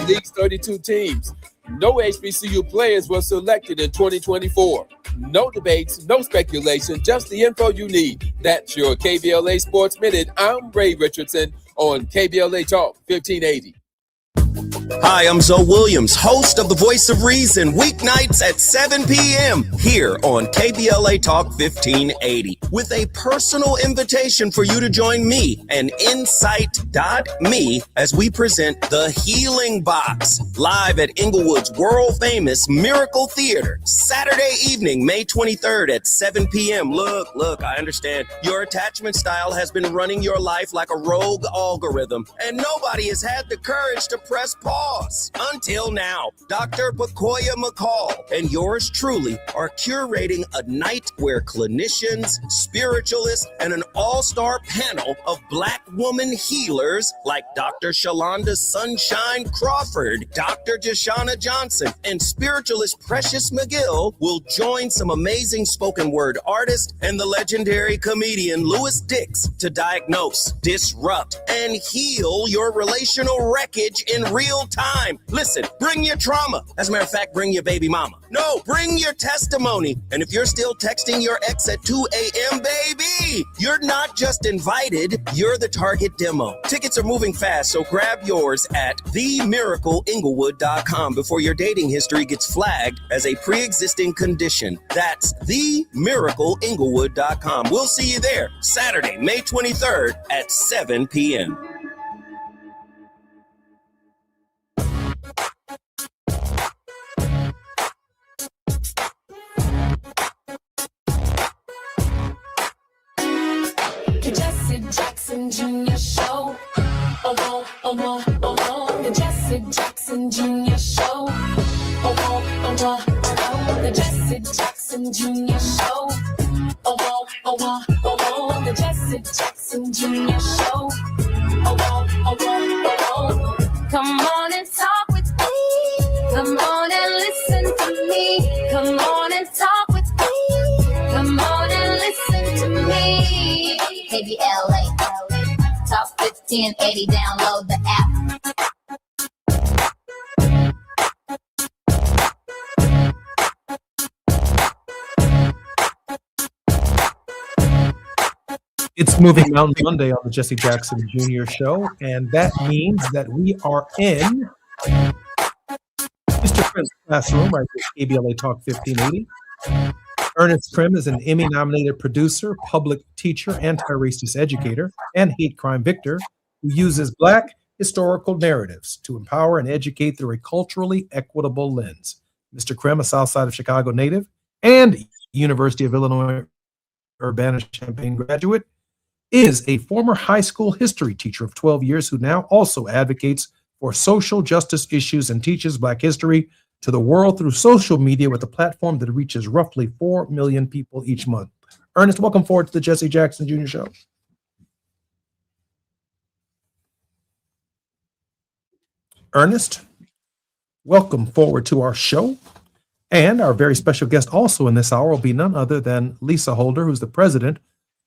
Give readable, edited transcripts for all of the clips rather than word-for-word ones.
The league's 32 teams. No HBCU players were selected in 2024. No debates, no speculation, just the info you need. That's your KBLA Sports Minute. I'm Ray Richardson on KBLA Talk 1580. Hi, I'm Zoe Williams, host of The Voice of Reason, weeknights at 7 p.m. here on KBLA Talk 1580, with a personal invitation for you to join me and Insight.me as we present The Healing Box, live at Inglewood's world-famous Miracle Theater, Saturday evening, May 23rd at 7 p.m. Look, I understand. Your attachment style has been running your life like a rogue algorithm, and nobody has had the courage to press pause. Until now, Dr. Bakoya McCall and yours truly are curating a night where clinicians, spiritualists, and an all-star panel of Black woman healers like Dr. Shalonda Sunshine Crawford, Dr. Jashana Johnson, and spiritualist Precious McGill will join some amazing spoken word artists and the legendary comedian Louis Dix to diagnose, disrupt, and heal your relational wreckage in real time. Listen, bring your trauma. As a matter of fact, bring your baby mama. No, bring your testimony. And if you're still texting your ex at 2 a.m., baby, you're not just invited, you're the target demo. Tickets are moving fast, so grab yours at themiracleinglewood.com before your dating history gets flagged as a pre-existing condition. That's themiracleinglewood.com. We'll see you there Saturday, May 23rd at 7 p.m. Jesse Jackson Jr. Show. The Jesse Jackson Jr. Show. The Jesse Jackson Jr. Show. The Jesse Jackson Jr. Show. Come on and talk with me. Come on and listen to me. Come on and talk with me. Come on and listen to me. KBLA Talk 1580. Download the app. It's Moving Mountain Monday on the Jesse Jackson Jr. Show, and that means that we are in Mr. Prince's classroom right here at KBLA Talk 1580. Ernest Krim is an Emmy-nominated producer, public teacher, anti-racist educator, and hate crime victor who uses Black historical narratives to empower and educate through a culturally equitable lens. Mr. Krim, a South Side of Chicago native and University of Illinois Urbana-Champaign graduate, is a former high school history teacher of 12 years who now also advocates for social justice issues and teaches Black history to the world through social media with a platform that reaches roughly 4 million people each month. Ernest, welcome forward to the Jesse Jackson Jr. Show. Ernest, welcome forward to our show. And our very special guest also in this hour will be none other than Lisa Holder, who's the president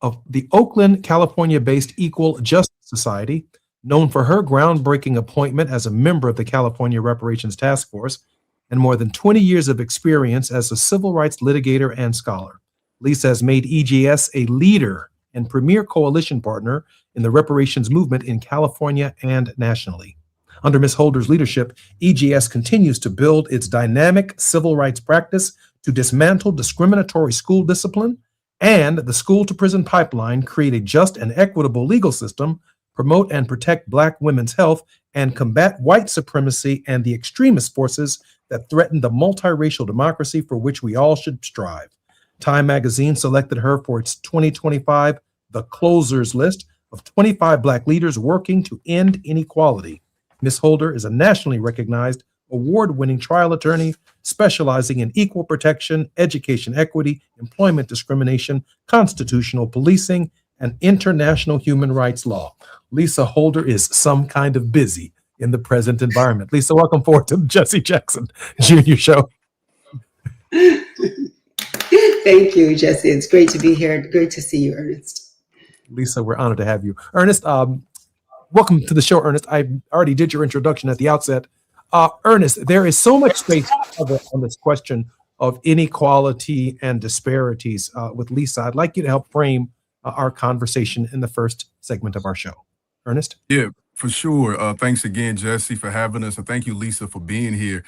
of the Oakland, California-based Equal Justice Society, known for her groundbreaking appointment as a member of the California Reparations Task Force and more than 20 years of experience as a civil rights litigator and scholar. Lisa has made EJS a leader and premier coalition partner in the reparations movement in California and nationally. Under Ms. Holder's leadership, EJS continues to build its dynamic civil rights practice to dismantle discriminatory school discipline and the school-to-prison pipeline, create a just and equitable legal system, promote and protect Black women's health, and combat white supremacy and the extremist forces that threaten the multiracial democracy for which we all should strive. Time magazine selected her for its 2025 The Closers list of 25 Black leaders working to end inequality. Ms. Holder is a nationally recognized, award-winning trial attorney specializing in equal protection, education equity, employment discrimination, constitutional policing, and international human rights law. Lisa Holder is some kind of busy in the present environment. Lisa, welcome forward to the Jesse Jackson Jr. Show. Thank you, Jesse. It's great to be here. Great to see you, Ernest. Lisa, we're honored to have you. Ernest, welcome to the show, Ernest. I already did your introduction at the outset. Ernest, there is so much space to cover on this question of inequality and disparities with Lisa. I'd like you to help frame our conversation in the first segment of our show. Ernest? Yeah, for sure. Thanks again, Jesse, for having us. And thank you, Lisa, for being here.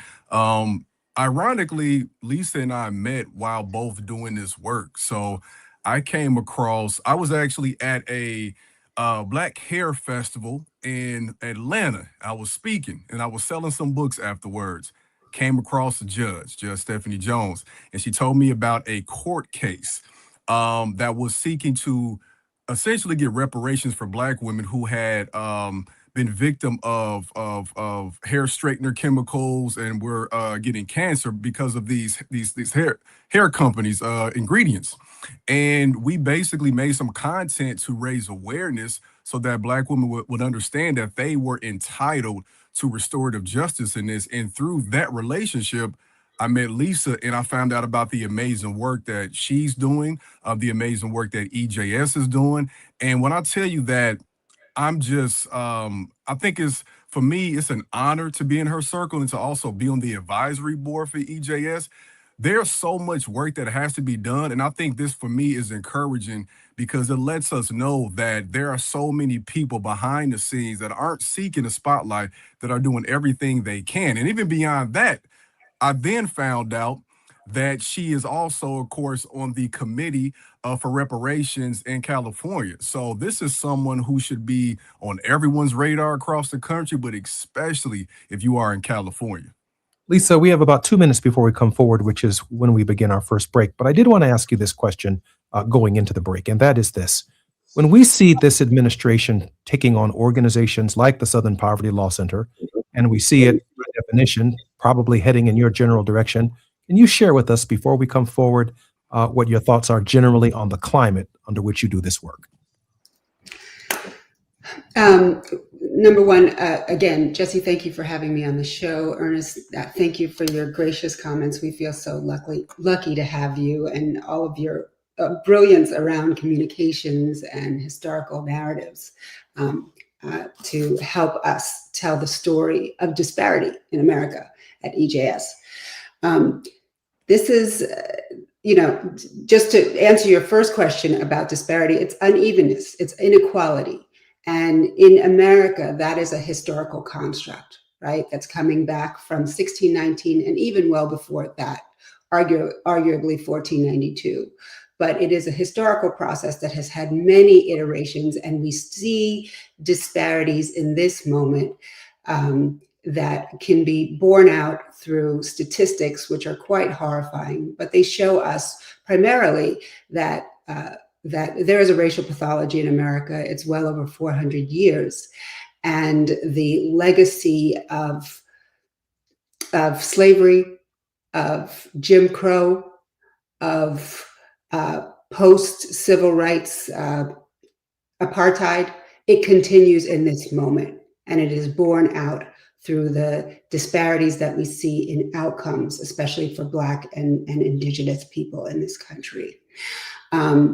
Ironically, Lisa and I met while both doing this work. So I was actually at a Black Hair Festival in Atlanta. I was speaking and I was selling some books afterwards. Came across a judge, Judge Stephanie Jones, and she told me about a court case that was seeking to essentially get reparations for Black women who had been victim of hair straightener chemicals and were getting cancer because of these hair companies' ingredients. And we basically made some content to raise awareness so that Black women would understand that they were entitled to restorative justice in this. And through that relationship, I met Lisa and I found out about the amazing work that she's doing, the amazing work that EJS is doing. And when I tell you that, I'm just, I think for me, it's an honor to be in her circle and to also be on the advisory board for EJS. There's so much work that has to be done. And I think this for me is encouraging because it lets us know that there are so many people behind the scenes that aren't seeking the spotlight, that are doing everything they can. And even beyond that, I then found out that she is also, of course, on the committee for reparations in California. So this is someone who should be on everyone's radar across the country, but especially if you are in California. Lisa, we have about 2 minutes before we come forward, which is when we begin our first break. But I did want to ask you this question going into the break, and that is this. When we see this administration taking on organizations like the Southern Poverty Law Center, and we see it, by definition, probably heading in your general direction, can you share with us before we come forward what your thoughts are generally on the climate under which you do this work? Number one, again, Jesse, thank you for having me on the show. Ernest, thank you for your gracious comments. We feel so lucky to have you and all of your brilliance around communications and historical narratives to help us tell the story of disparity in America at EJS. This is, just to answer your first question about disparity, it's unevenness, it's inequality. And in America, that is a historical construct, right? That's coming back from 1619 and even well before that, arguably 1492. But it is a historical process that has had many iterations, and we see disparities in this moment that can be borne out through statistics, which are quite horrifying. But they show us primarily that there is a racial pathology in America. It's well over 400 years. And the legacy of slavery, of Jim Crow, of post-civil rights apartheid, it continues in this moment. And it is borne out through the disparities that we see in outcomes, especially for Black and Indigenous people in this country. There's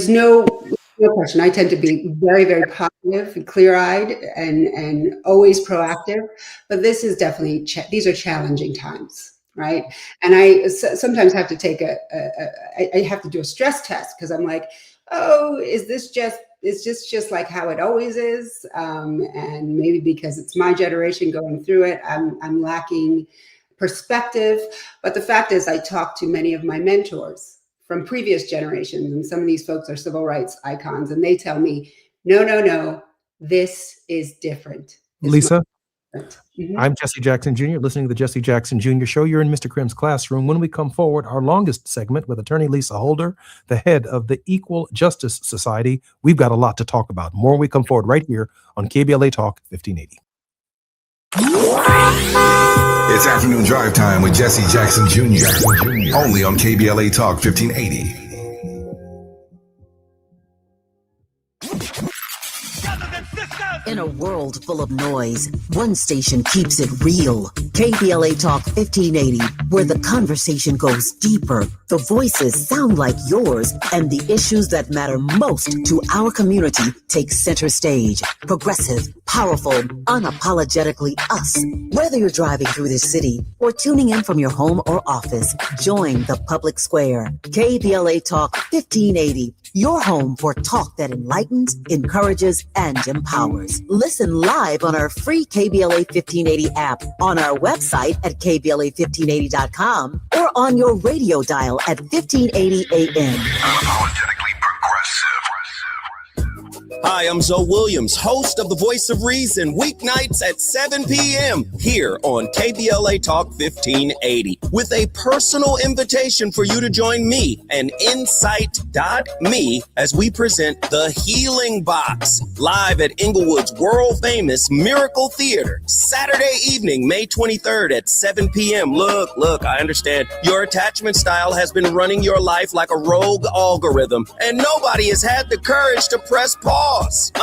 no question. I tend to be very, very positive and clear-eyed and always proactive, but this is definitely, these are challenging times, right? And I sometimes have to take I have to do a stress test, because I'm like, oh, is this just like how it always is? And maybe because it's my generation going through it, I'm lacking perspective. But the fact is, I talk to many of my mentors from previous generations, and some of these folks are civil rights icons, and they tell me, no, this is different. Lisa, I'm Jesse Jackson Jr., listening to the Jesse Jackson Jr. Show. You're in Mr. Krim's classroom. When we come forward, our longest segment with attorney Lisa Holder, the head of the Equal Justice Society. We've got a lot to talk about. More when we come forward right here on KBLA Talk 1580. It's afternoon drive time with Jesse Jackson Jr. Only on KBLA Talk 1580. In a world full of noise, one station keeps it real. KBLA Talk 1580, where the conversation goes deeper, the voices sound like yours, and the issues that matter most to our community take center stage. Progressive, powerful, unapologetically us. Whether you're driving through the city or tuning in from your home or office, join the public square. KBLA Talk 1580, your home for talk that enlightens, encourages, and empowers. Listen live on our free KBLA 1580 app, on our website at KBLA1580.com, or on your radio dial at 1580 AM. Unapologetically progressive. Hi, I'm Zoe Williams, host of The Voice of Reason, weeknights at 7 p.m. here on KBLA Talk 1580, with a personal invitation for you to join me and Insight.me as we present The Healing Box, live at Inglewood's world-famous Miracle Theater, Saturday evening, May 23rd at 7 p.m. Look, I understand your attachment style has been running your life like a rogue algorithm, and nobody has had the courage to press pause.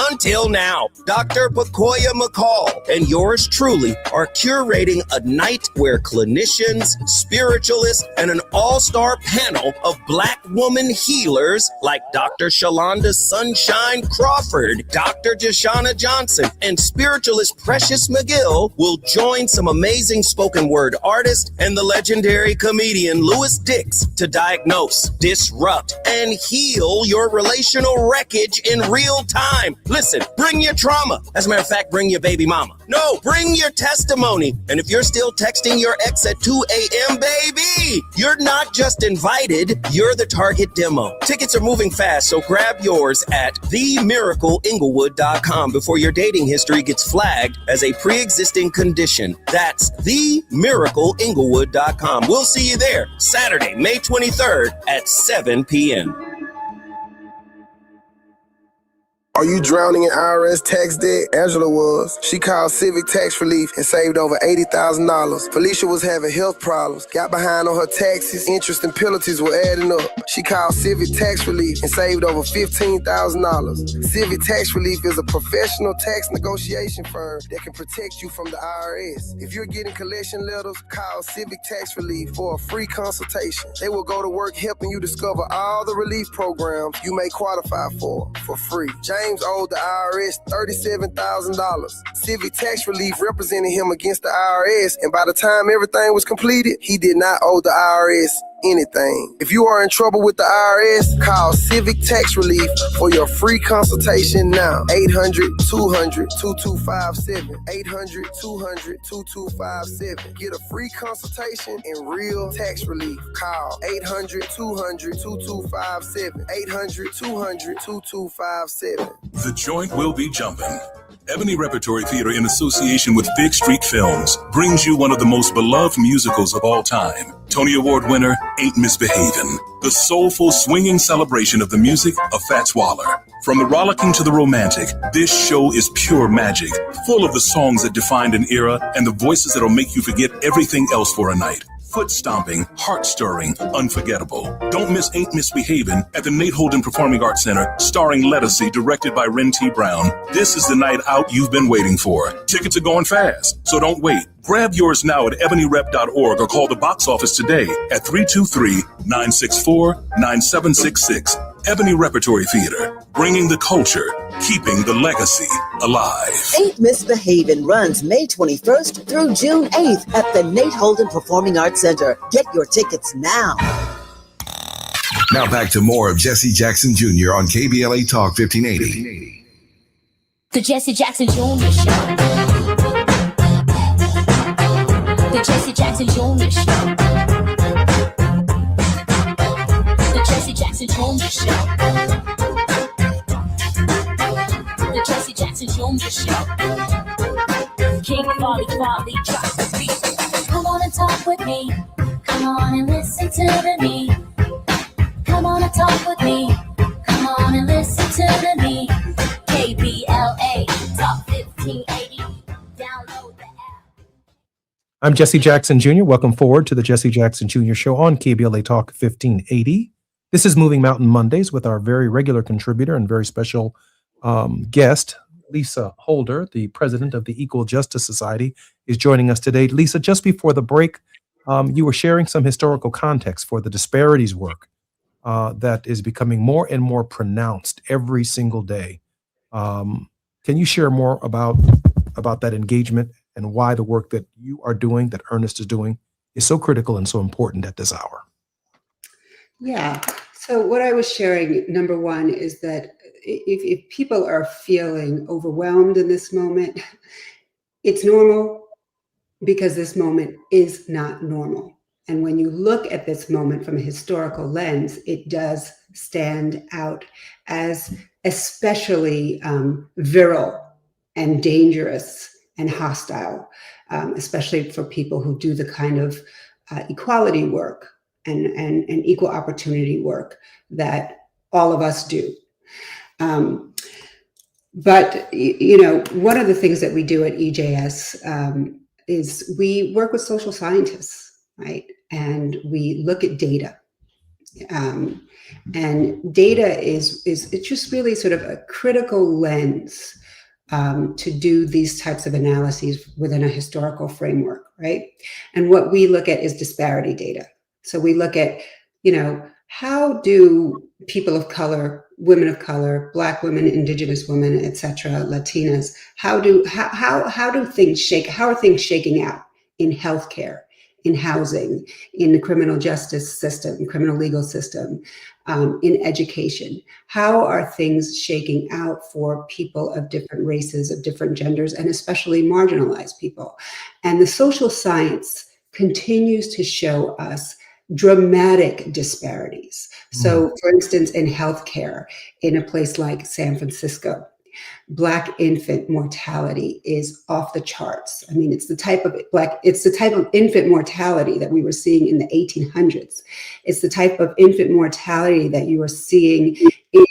Until now, Dr. Pakoya McCall and yours truly are curating a night where clinicians, spiritualists, and an all-star panel of Black woman healers like Dr. Shalonda Sunshine Crawford, Dr. Jashana Johnson, and spiritualist Precious McGill will join some amazing spoken word artists and the legendary comedian Louis Dix to diagnose, disrupt, and heal your relational wreckage in real time. Listen, bring your trauma. As a matter of fact, bring your baby mama. No, bring your testimony. And if you're still texting your ex at 2 a.m., baby, you're not just invited, you're the target demo. Tickets are moving fast, so grab yours at themiracleinglewood.com before your dating history gets flagged as a pre-existing condition. That's themiracleinglewood.com. We'll see you there Saturday, May 23rd at 7 p.m. Are you drowning in IRS tax debt? Angela was. She called Civic Tax Relief and saved over $80,000. Felicia was having health problems, got behind on her taxes, interest and penalties were adding up. She called Civic Tax Relief and saved over $15,000. Civic Tax Relief is a professional tax negotiation firm that can protect you from the IRS. If you're getting collection letters, call Civic Tax Relief for a free consultation. They will go to work helping you discover all the relief programs you may qualify for free. James owed the IRS $37,000. Civic Tax Relief represented him against the IRS, and by the time everything was completed, he did not owe the IRS anything. If you are in trouble with the IRS, call Civic Tax Relief for your free consultation now. 800-200-2257. 800-200-2257. Get a free consultation and real tax relief. Call 800-200-2257. 800-200-2257. The joint will be jumping. Ebony Repertory Theater, in association with Big Street Films, brings you one of the most beloved musicals of all time. Tony Award winner, Ain't Misbehavin'. The soulful, swinging celebration of the music of Fats Waller. From the rollicking to the romantic, this show is pure magic, full of the songs that defined an era and the voices that'll make you forget everything else for a night. Foot-stomping, heart-stirring, unforgettable. Don't miss Ain't Misbehavin' at the Nate Holden Performing Arts Center, starring Lettucey, directed by Ren T. Brown. This is the night out you've been waiting for. Tickets are going fast, so don't wait. Grab yours now at ebonyrep.org or call the box office today at 323-964-9766. Ebony Repertory Theater, bringing the culture, keeping the legacy alive. Ain't Misbehavin' runs May 21st through June 8th at the Nate Holden Performing Arts Center. Get your tickets now. Now back to more of Jesse Jackson Jr. on KBLA Talk 1580. The Jesse Jackson Jr. Show. The Jesse Jackson Jr. Show. The Jesse Jackson Jr. Show. The Jesse Jackson Jr. Show. King Folly drops the beat. Come on and talk with me. Come on and listen to me. Come on and talk with me. Come on and listen to me. KBLA Talk 1580. Download the app. I'm Jesse Jackson Jr. Welcome forward to the Jesse Jackson Jr. Show on KBLA Talk 1580. This is Moving Mountain Mondays with our very regular contributor and very special guest, Lisa Holder, the president of the Equal Justice Society, is joining us today. Lisa, just before the break, you were sharing some historical context for the disparities work that is becoming more and more pronounced every single day. Can you share more about that engagement and why the work that you are doing, that Ernest is doing, is so critical and so important at this hour? Yeah. So what I was sharing, number one, is that if people are feeling overwhelmed in this moment, it's normal, because this moment is not normal. And when you look at this moment from a historical lens, it does stand out as especially virile and dangerous and hostile, especially for people who do the kind of equality work and equal opportunity work that all of us do. But, you know, one of the things that we do at EJS is we work with social scientists, right? And we look at data. And data is it's just really sort of a critical lens to do these types of analyses within a historical framework, right? And what we look at is disparity data. So we look at, you know, how do people of color, women of color, Black women, Indigenous women, et cetera, Latinas, how are things shaking out in healthcare, in housing, in the criminal justice system, criminal legal system, in education? How are things shaking out for people of different races, of different genders, and especially marginalized people? And the social science continues to show us dramatic disparities. So, for instance, in healthcare, in a place like San Francisco, Black infant mortality is off the charts. I mean, it's the type of infant mortality that we were seeing in the 1800s. It's the type of infant mortality that you are seeing in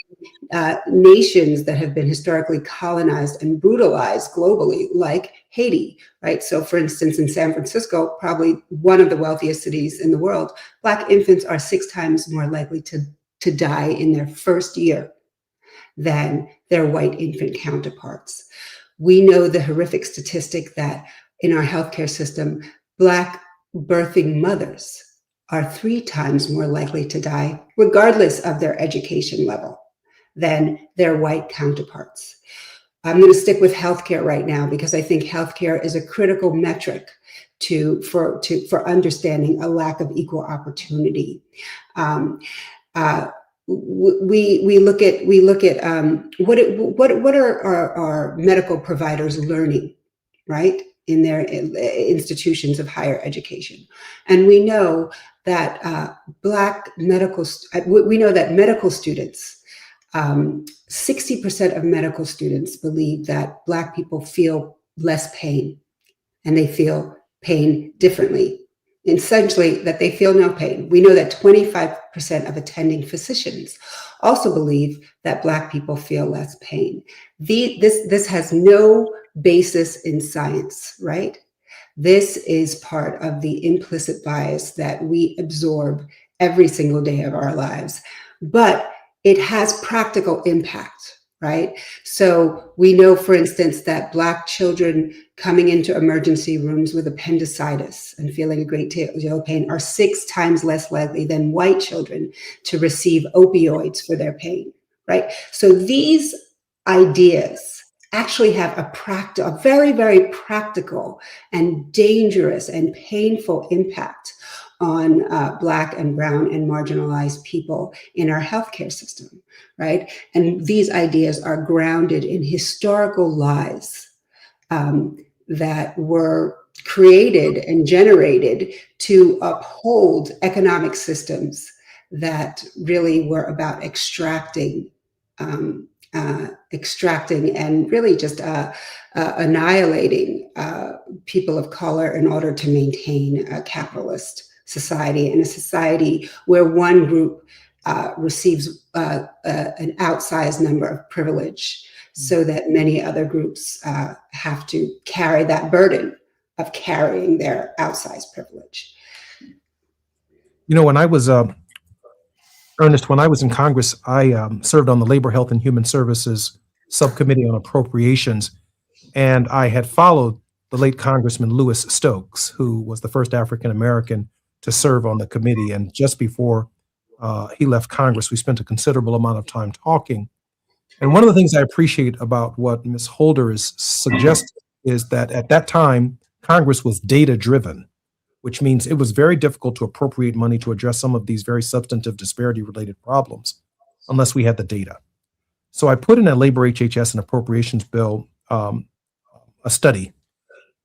nations that have been historically colonized and brutalized globally, like Haiti, right? So for instance, in San Francisco, probably one of the wealthiest cities in the world, Black infants are 6 times more likely to die in their first year than their white infant counterparts. We know the horrific statistic that in our healthcare system, Black birthing mothers are 3 times more likely to die, regardless of their education level, than their white counterparts. I'm going to stick with healthcare right now because I think healthcare is a critical metric for understanding a lack of equal opportunity. We look at what are our medical providers learning, right, in their institutions of higher education, and we know that we know that medical students, 60% of medical students believe that Black people feel less pain, and they feel pain differently. Essentially, that they feel no pain. We know that 25% of attending physicians also believe that Black people feel less pain. This has no basis in science, right? This is part of the implicit bias that we absorb every single day of our lives, but it has practical impact, right? So we know, for instance, that Black children coming into emergency rooms with appendicitis and feeling a great deal of pain are 6 times less likely than white children to receive opioids for their pain, right? So these ideas actually have a very, very practical and dangerous and painful impact on Black and brown and marginalized people in our healthcare system, right? And these ideas are grounded in historical lies that were created and generated to uphold economic systems that really were about extracting and really just annihilating people of color in order to maintain a capitalist society, and a society where one group receives an outsized number of privilege, so that many other groups have to carry that burden of carrying their outsized privilege. You know, when I was Ernest, when I was in Congress, I served on the Labor, Health, and Human Services Subcommittee on Appropriations, and I had followed the late Congressman Louis Stokes, who was the first African American to serve on the committee. And just before he left Congress, we spent a considerable amount of time talking. And one of the things I appreciate about what Ms. Holder is suggesting is that at that time, Congress was data-driven, which means it was very difficult to appropriate money to address some of these very substantive disparity-related problems unless we had the data. So I put in a labor HHS and appropriations bill a study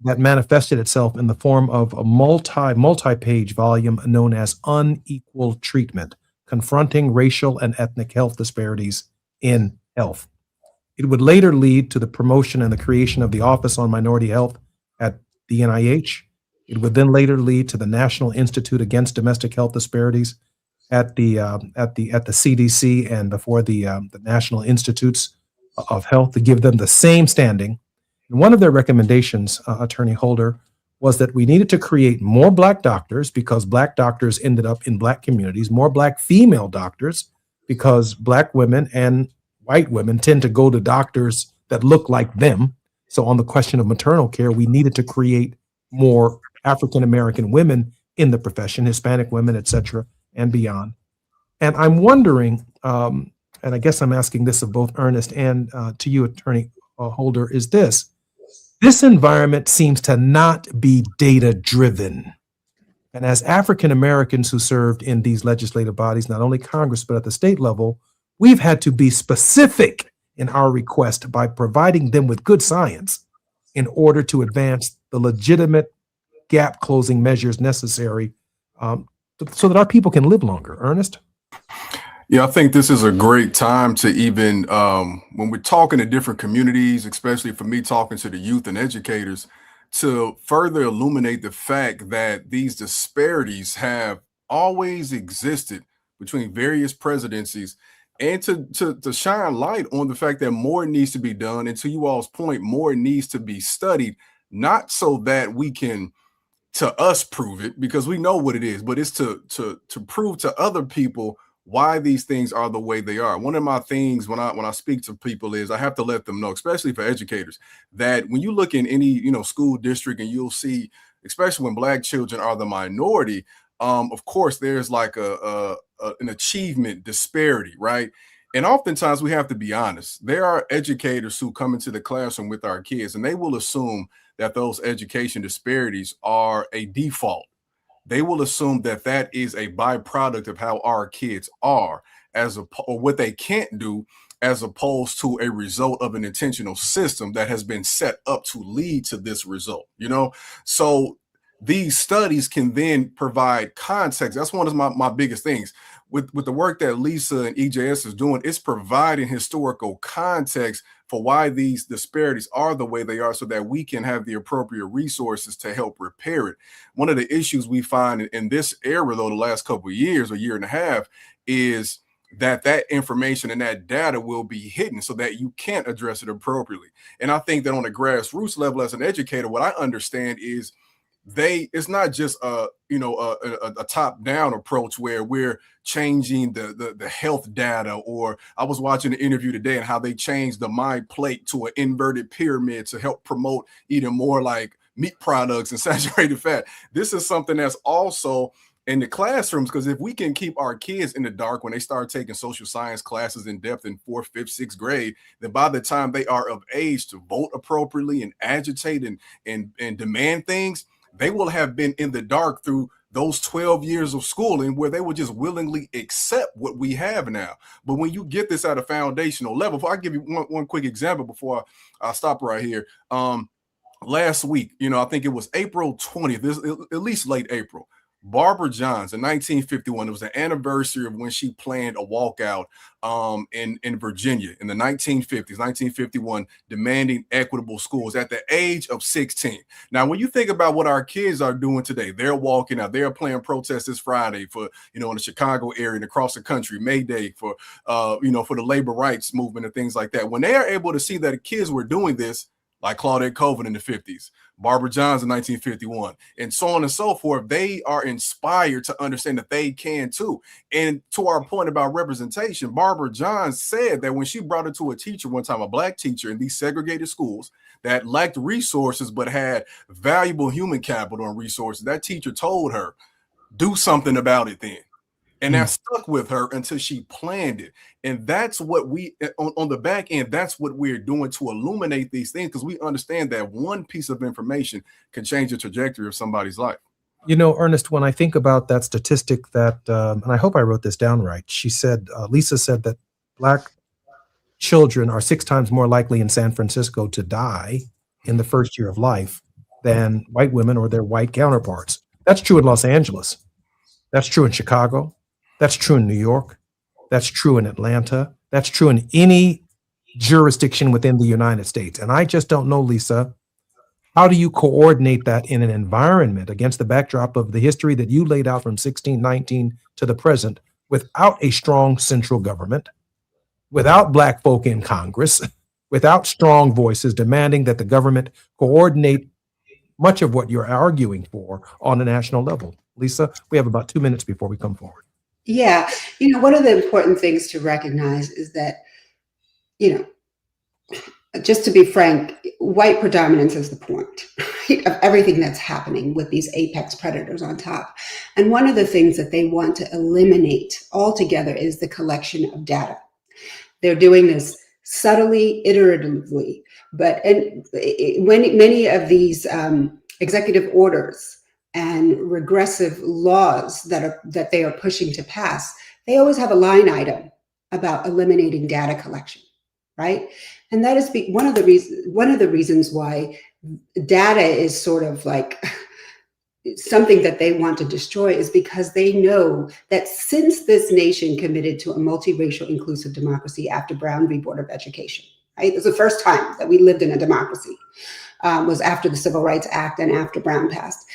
that manifested itself in the form of a multi-page volume known as Unequal Treatment, Confronting Racial and Ethnic Health Disparities in Health. It would later lead to the promotion and the creation of the Office on Minority Health at the NIH. It would then later lead to the National Institute Against Domestic Health Disparities at the CDC and before the National Institutes of Health, to give them the same standing. And one of their recommendations, Attorney Holder, was that we needed to create more Black doctors because Black doctors ended up in Black communities, more Black female doctors because Black women and white women tend to go to doctors that look like them. So on the question of maternal care, we needed to create more African American women in the profession, Hispanic women, et cetera, and beyond. And I'm wondering, and I guess I'm asking this of both Ernest and to you, Attorney Holder, is this environment seems to not be data-driven. And as African Americans who served in these legislative bodies, not only Congress, but at the state level, we've had to be specific in our request by providing them with good science in order to advance the legitimate gap closing measures necessary so that our people can live longer. Ernest? Yeah, I think this is a great time to even, when we're talking to different communities, especially for me talking to the youth and educators, to further illuminate the fact that these disparities have always existed between various presidencies, and to shine light on the fact that more needs to be done. And to you all's point, more needs to be studied, not so that we can, to us, prove it, because we know what it is, but it's to prove to other people why these things are the way they are. One of my things when I speak to people is I have to let them know, especially for educators, that when you look in any school district and you'll see, especially when Black children are the minority, of course there's like an achievement disparity, right? And oftentimes we have to be honest. There are educators who come into the classroom with our kids and they will assume that those education disparities are a default. They will assume that that is a byproduct of how our kids are, or what they can't do, as opposed to a result of an intentional system that has been set up to lead to this result, So these studies can then provide context. That's one of my biggest things with the work that Lisa and EJS is doing. It's providing historical context for why these disparities are the way they are, so that we can have the appropriate resources to help repair it. One of the issues we find in this era, though, the last couple of years, or year and a half, is that information and that data will be hidden so that you can't address it appropriately. And I think that on a grassroots level, as an educator, what I understand is it's not just a top-down approach where we're changing the health data. Or I was watching an interview today and how they changed the My Plate to an inverted pyramid to help promote eating more like meat products and saturated fat. This is something that's also in the classrooms, because if we can keep our kids in the dark when they start taking social science classes in depth in 4th, 5th, 6th grade, then by the time they are of age to vote appropriately and agitate and demand things, they will have been in the dark through those 12 years of schooling, where they will just willingly accept what we have now. But when you get this at a foundational level, I'll give you one quick example before I stop right here. Last week, I think it was April 20th, at least late April, Barbara Johns in 1951, it was the anniversary of when she planned a walkout in Virginia in the 1951, demanding equitable schools at the age of 16. Now, when you think about what our kids are doing today, they're walking out, they're playing protests this Friday for, in the Chicago area and across the country, May Day for the labor rights movement and things like that. When they are able to see that kids were doing this, like Claudette Colvin in the 50s, Barbara Johns in 1951, and so on and so forth, they are inspired to understand that they can too. And to our point about representation, Barbara Johns said that when she brought it to a teacher one time, a Black teacher in these segregated schools that lacked resources but had valuable human capital and resources, that teacher told her, do something about it then. And that stuck with her until she planned it. And that's what we, on the back end, that's what we're doing to illuminate these things, because we understand that one piece of information can change the trajectory of somebody's life. Ernest, when I think about that statistic that, and I hope I wrote this down right, she said, Lisa said that Black children are 6 times more likely in San Francisco to die in the first year of life than white women or their white counterparts. That's true in Los Angeles. That's true in Chicago. That's true in New York. That's true in Atlanta. That's true in any jurisdiction within the United States. And I just don't know, Lisa, how do you coordinate that in an environment against the backdrop of the history that you laid out from 1619 to the present, without a strong central government, without Black folk in Congress, without strong voices demanding that the government coordinate much of what you're arguing for on a national level? Lisa, we have about 2 minutes before we come forward. Yeah, one of the important things to recognize is that, just to be frank, white predominance is the point, right, of everything that's happening with these apex predators on top. And one of the things that they want to eliminate altogether is the collection of data. They're doing this subtly, iteratively, but when many of these executive orders and regressive laws that they are pushing to pass, they always have a line item about eliminating data collection, right? And that is one of the reasons why data is sort of like something that they want to destroy, is because they know that since this nation committed to a multiracial inclusive democracy after Brown v. Board of Education, right? It was the first time that we lived in a democracy, was after the Civil Rights Act and after Brown passed.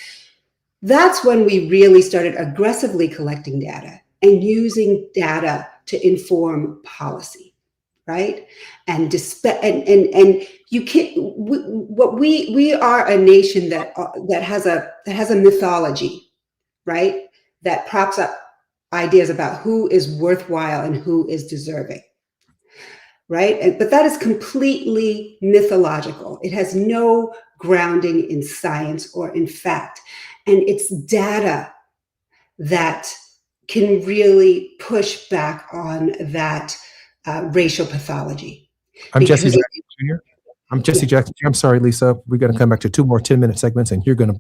That's when we really started aggressively collecting data and using data to inform policy, right? And you can't. We are a nation that has a mythology, right? That props up ideas about who is worthwhile and who is deserving, right? But that is completely mythological. It has no grounding in science or in fact. And it's data that can really push back on that racial pathology. I'm Jesse Jackson Jr. I'm Jesse Jackson. I'm sorry, Lisa. We're going to come back to 2 more 10-minute segments, and we're going to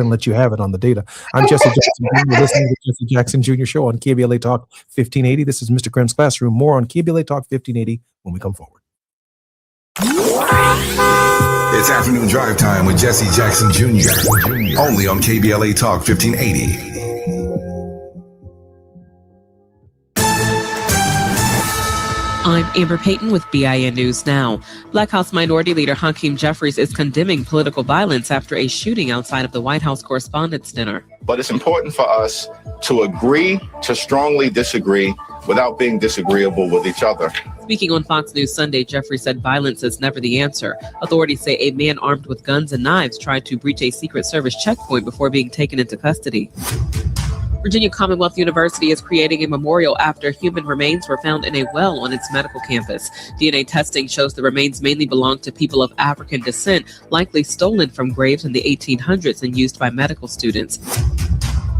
let you have it on the data. I'm Jesse Jackson. You're listening to the Jesse Jackson Jr. Show on KBLA Talk 1580. This is Mr. Krem's Classroom. More on KBLA Talk 1580 when we come forward. It's afternoon drive time with Jesse Jackson Jr. Only on KBLA Talk 1580. I'm Amber Payton with BIN News Now. Black House Minority Leader Hakeem Jeffries is condemning political violence after a shooting outside of the White House Correspondents' Dinner. But it's important for us to agree to strongly disagree without being disagreeable with each other. Speaking on Fox News Sunday, Jeffries said violence is never the answer. Authorities say a man armed with guns and knives tried to breach a Secret Service checkpoint before being taken into custody. Virginia Commonwealth University is creating a memorial after human remains were found in a well on its medical campus. DNA testing shows the remains mainly belong to people of African descent, likely stolen from graves in the 1800s and used by medical students.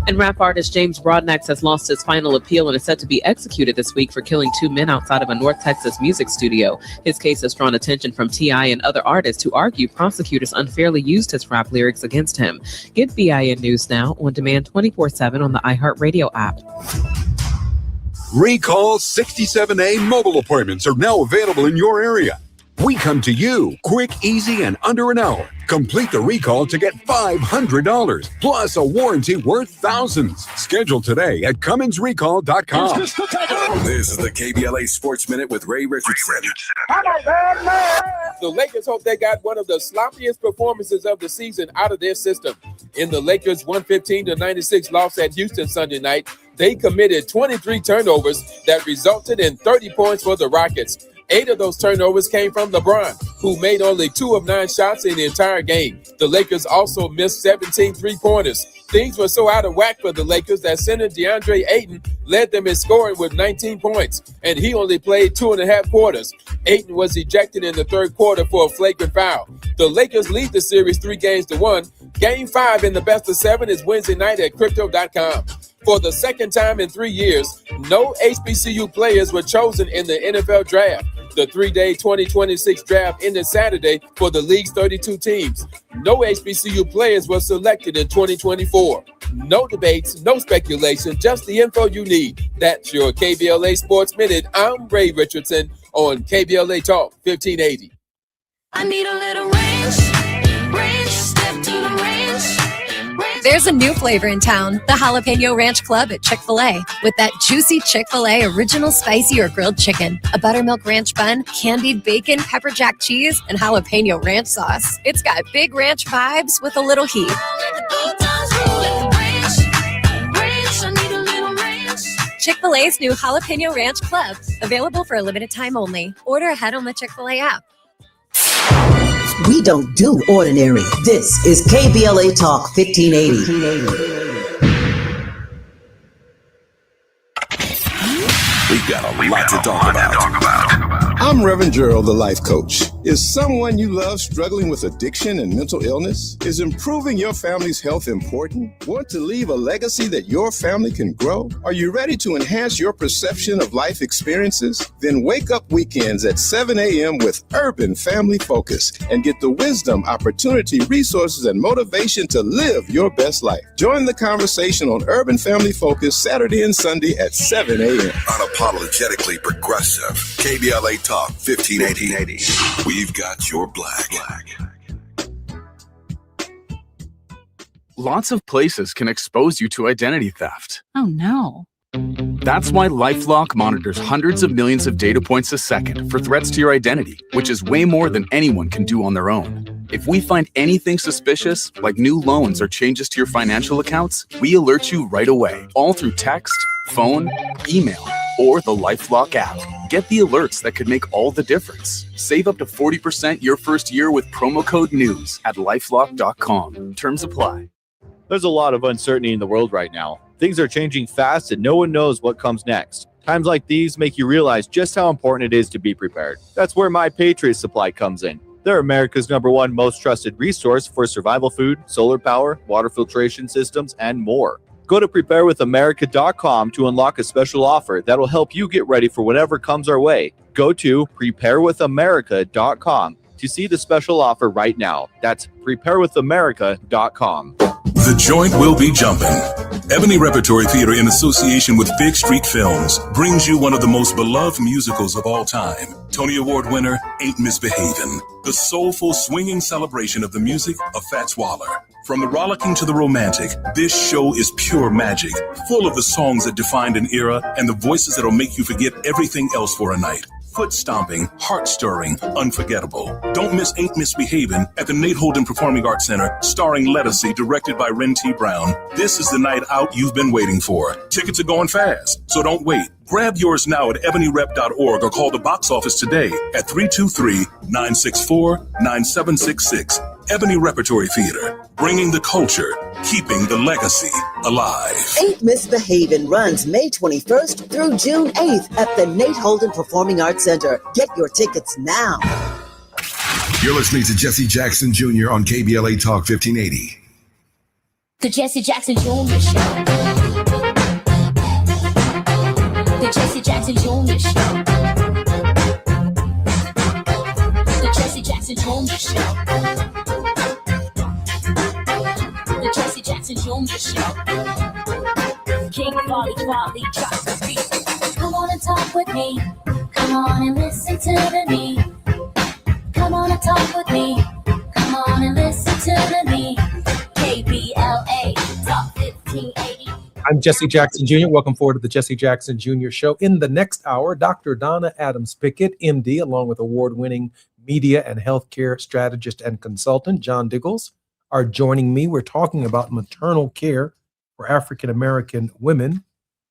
And rap artist James Broadnax has lost his final appeal and is set to be executed this week for killing 2 men outside of a North Texas music studio. His case has drawn attention from T.I. and other artists who argue prosecutors unfairly used his rap lyrics against him. Get BIN News Now on demand 24/7 on the iHeartRadio app. Recall 67A mobile appointments are now available in your area. We come to you quick, easy, and under an hour. Complete the recall to get $500 plus a warranty worth thousands. Schedule today at CummonsRecall.com. This is the KBLA Sports Minute with Ray Richardson. The Lakers hope they got one of the sloppiest performances of the season out of their system. In the Lakers' 115-96 loss at Houston Sunday night, they committed 23 turnovers that resulted in 30 points for the Rockets. 8 of those turnovers came from LeBron, who made only 2 of 9 shots in the entire game. The Lakers also missed 17 three-pointers. Things were so out of whack for the Lakers that center DeAndre Ayton led them in scoring with 19 points, and he only played 2.5 quarters. Ayton was ejected in the third quarter for a flagrant foul. The Lakers lead the series 3-1. Game 5 in the best of 7 is Wednesday night at Crypto.com. For the second time in 3 years, no HBCU players were chosen in the NFL draft. The 3-day 2026 draft ended Saturday for the league's 32 teams. No HBCU players were selected in 2024. No debates, no speculation, just the info you need. That's your KBLA Sports Minute. I'm Ray Richardson on KBLA Talk 1580. I need a little ranch, step to the ranch. There's a new flavor in town, the Jalapeno Ranch Club at Chick-fil-A. With that juicy Chick-fil-A original spicy or grilled chicken, a buttermilk ranch bun, candied bacon, pepper jack cheese, and jalapeno ranch sauce. It's got big ranch vibes with a little heat. Chick-fil-A's new Jalapeno Ranch Club, available for a limited time only. Order ahead on the Chick-fil-A app. We don't do ordinary. This is KBLA Talk 1580. We've got a lot to talk about. I'm Reverend Gerald, the life coach. Is someone you love struggling with addiction and mental illness? Is improving your family's health important? Want to leave a legacy that your family can grow? Are you ready to enhance your perception of life experiences? Then wake up weekends at 7 a.m. with Urban Family Focus and get the wisdom, opportunity, resources, and motivation to live your best life. Join the conversation on Urban Family Focus Saturday and Sunday at 7 a.m. Unapologetically progressive. KBLA Talk 1580. We've got your black. Lots of places can expose you to identity theft. Oh no. That's why LifeLock monitors hundreds of millions of data points a second for threats to your identity, which is way more than anyone can do on their own. If we find anything suspicious, like new loans or changes to your financial accounts, we alert you right away, all through text, phone, email, or the LifeLock app. Get the alerts that could make all the difference. Save up to 40% your first year with promo code NEWS at LifeLock.com. Terms apply. There's a lot of uncertainty in the world right now. Things are changing fast and no one knows what comes next. Times like these make you realize just how important it is to be prepared. That's where My Patriot Supply comes in. They're America's #1 most trusted resource for survival food, solar power, water filtration systems, and more. Go to preparewithamerica.com to unlock a special offer that'll help you get ready for whatever comes our way. Go to preparewithamerica.com To see the special offer right now, that's preparewithamerica.com. The joint will be jumping. Ebony Repertory Theater, in association with Fig Street Films, brings you one of the most beloved musicals of all time. Tony Award winner, Ain't Misbehavin'. The soulful, swinging celebration of the music of Fats Waller. From the rollicking to the romantic, this show is pure magic, full of the songs that defined an era and the voices that'll make you forget everything else for a night. Foot stomping, heart stirring, unforgettable. Don't miss Ain't Misbehavin' at the Nate Holden Performing Arts Center, starring Lettucey, directed by Ren T. Brown. This is the night out you've been waiting for. Tickets are going fast, so don't wait. Grab yours now at ebonyrep.org or call the box office today at 323-964-9766. Ebony Repertory Theater, bringing the culture, keeping the legacy alive. Ain't Misbehavin' runs May 21st through June 8th at the Nate Holden Performing Arts Center. Get your tickets now. You're listening to Jesse Jackson Jr. on KBLA Talk 1580. The Jesse Jackson Jr. Show. The Jesse Jackson Jr. Show. The Jesse Jackson Jr. Show. The Jesse Jackson Jr. Show. King Wally drops the beat. Come on and talk with me. Come on and listen to me. Come on and talk with me. Come on and listen to me. KBLA Talk 1580. I'm Jesse Jackson Jr. Welcome forward to the Jesse Jackson Jr. Show. In the next hour, Dr. Donna Adams Pickett, MD, along with award-winning media and healthcare strategist and consultant John Diggles, are joining me. We're talking about maternal care for African-American women,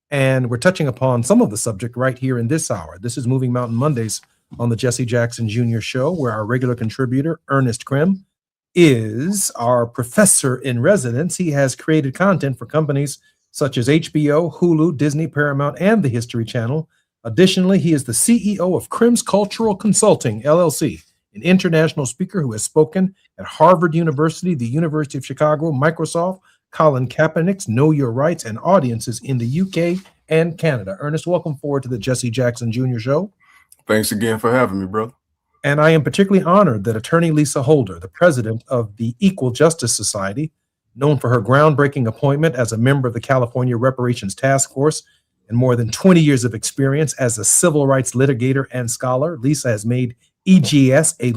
and we're touching upon some of the subject right here in this hour. This is Moving Mountain Mondays on the Jesse Jackson Jr. Show, where our regular contributor, Ernest Krim, is our professor in residence. He has created content for companies such as HBO, Hulu, Disney, Paramount, and the History Channel. Additionally, he is the CEO of Krim's Cultural Consulting, LLC, an international speaker who has spoken at Harvard University, the University of Chicago, Microsoft, Colin Kaepernick's Know Your Rights, and audiences in the UK and Canada. Ernest, welcome forward to the Jesse Jackson Jr. Show. Thanks again for having me, brother. And I am particularly honored that attorney Lisa Holder, the president of the Equal Justice Society, known for her groundbreaking appointment as a member of the California Reparations Task Force and more than 20 years of experience as a civil rights litigator and scholar, Lisa has made EJS a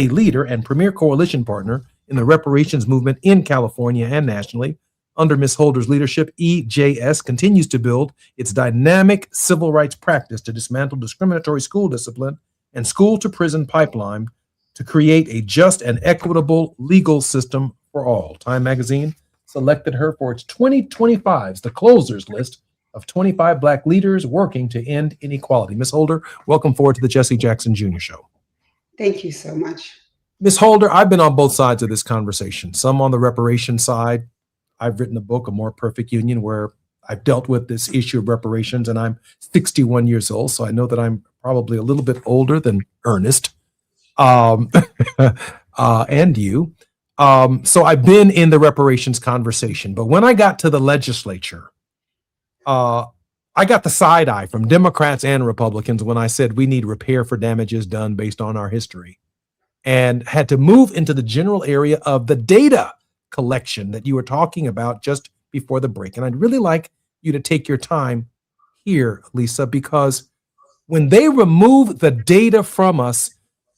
leader and premier coalition partner in the reparations movement in California and nationally. Under Ms. Holder's leadership, EJS continues to build its dynamic civil rights practice to dismantle discriminatory school discipline and school-to-prison pipeline to create a just and equitable legal system for all. Time magazine selected her for its 2025's The Closers list of 25 Black leaders working to end inequality. Ms. Holder, welcome forward to the Jesse Jackson Jr. Show. Thank you so much. Ms. Holder, I've been on both sides of this conversation, some on the reparation side. I've written a book, A More Perfect Union, where I've dealt with this issue of reparations, and I'm 61 years old, so I know that I'm probably a little bit older than Ernest and you. So I've been in the reparations conversation, but when I got to the legislature, I got the side eye from Democrats and Republicans when I said we need repair for damages done based on our history, and had to move into the general area of the data collection that you were talking about just before the break. And I'd really like you to take your time here, Lisa, because when they remove the data from us,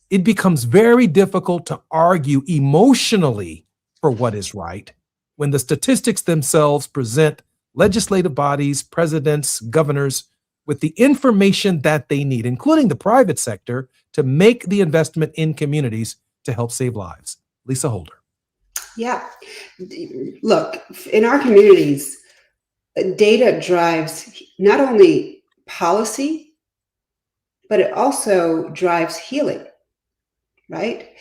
it becomes very difficult to argue emotionally for what is right when the statistics themselves present legislative bodies, presidents, governors with the information that they need, including the private sector, to make the investment in communities to help save lives. Lisa Holder. Yeah. Look, in our communities, data drives not only policy, but it also drives healing, right?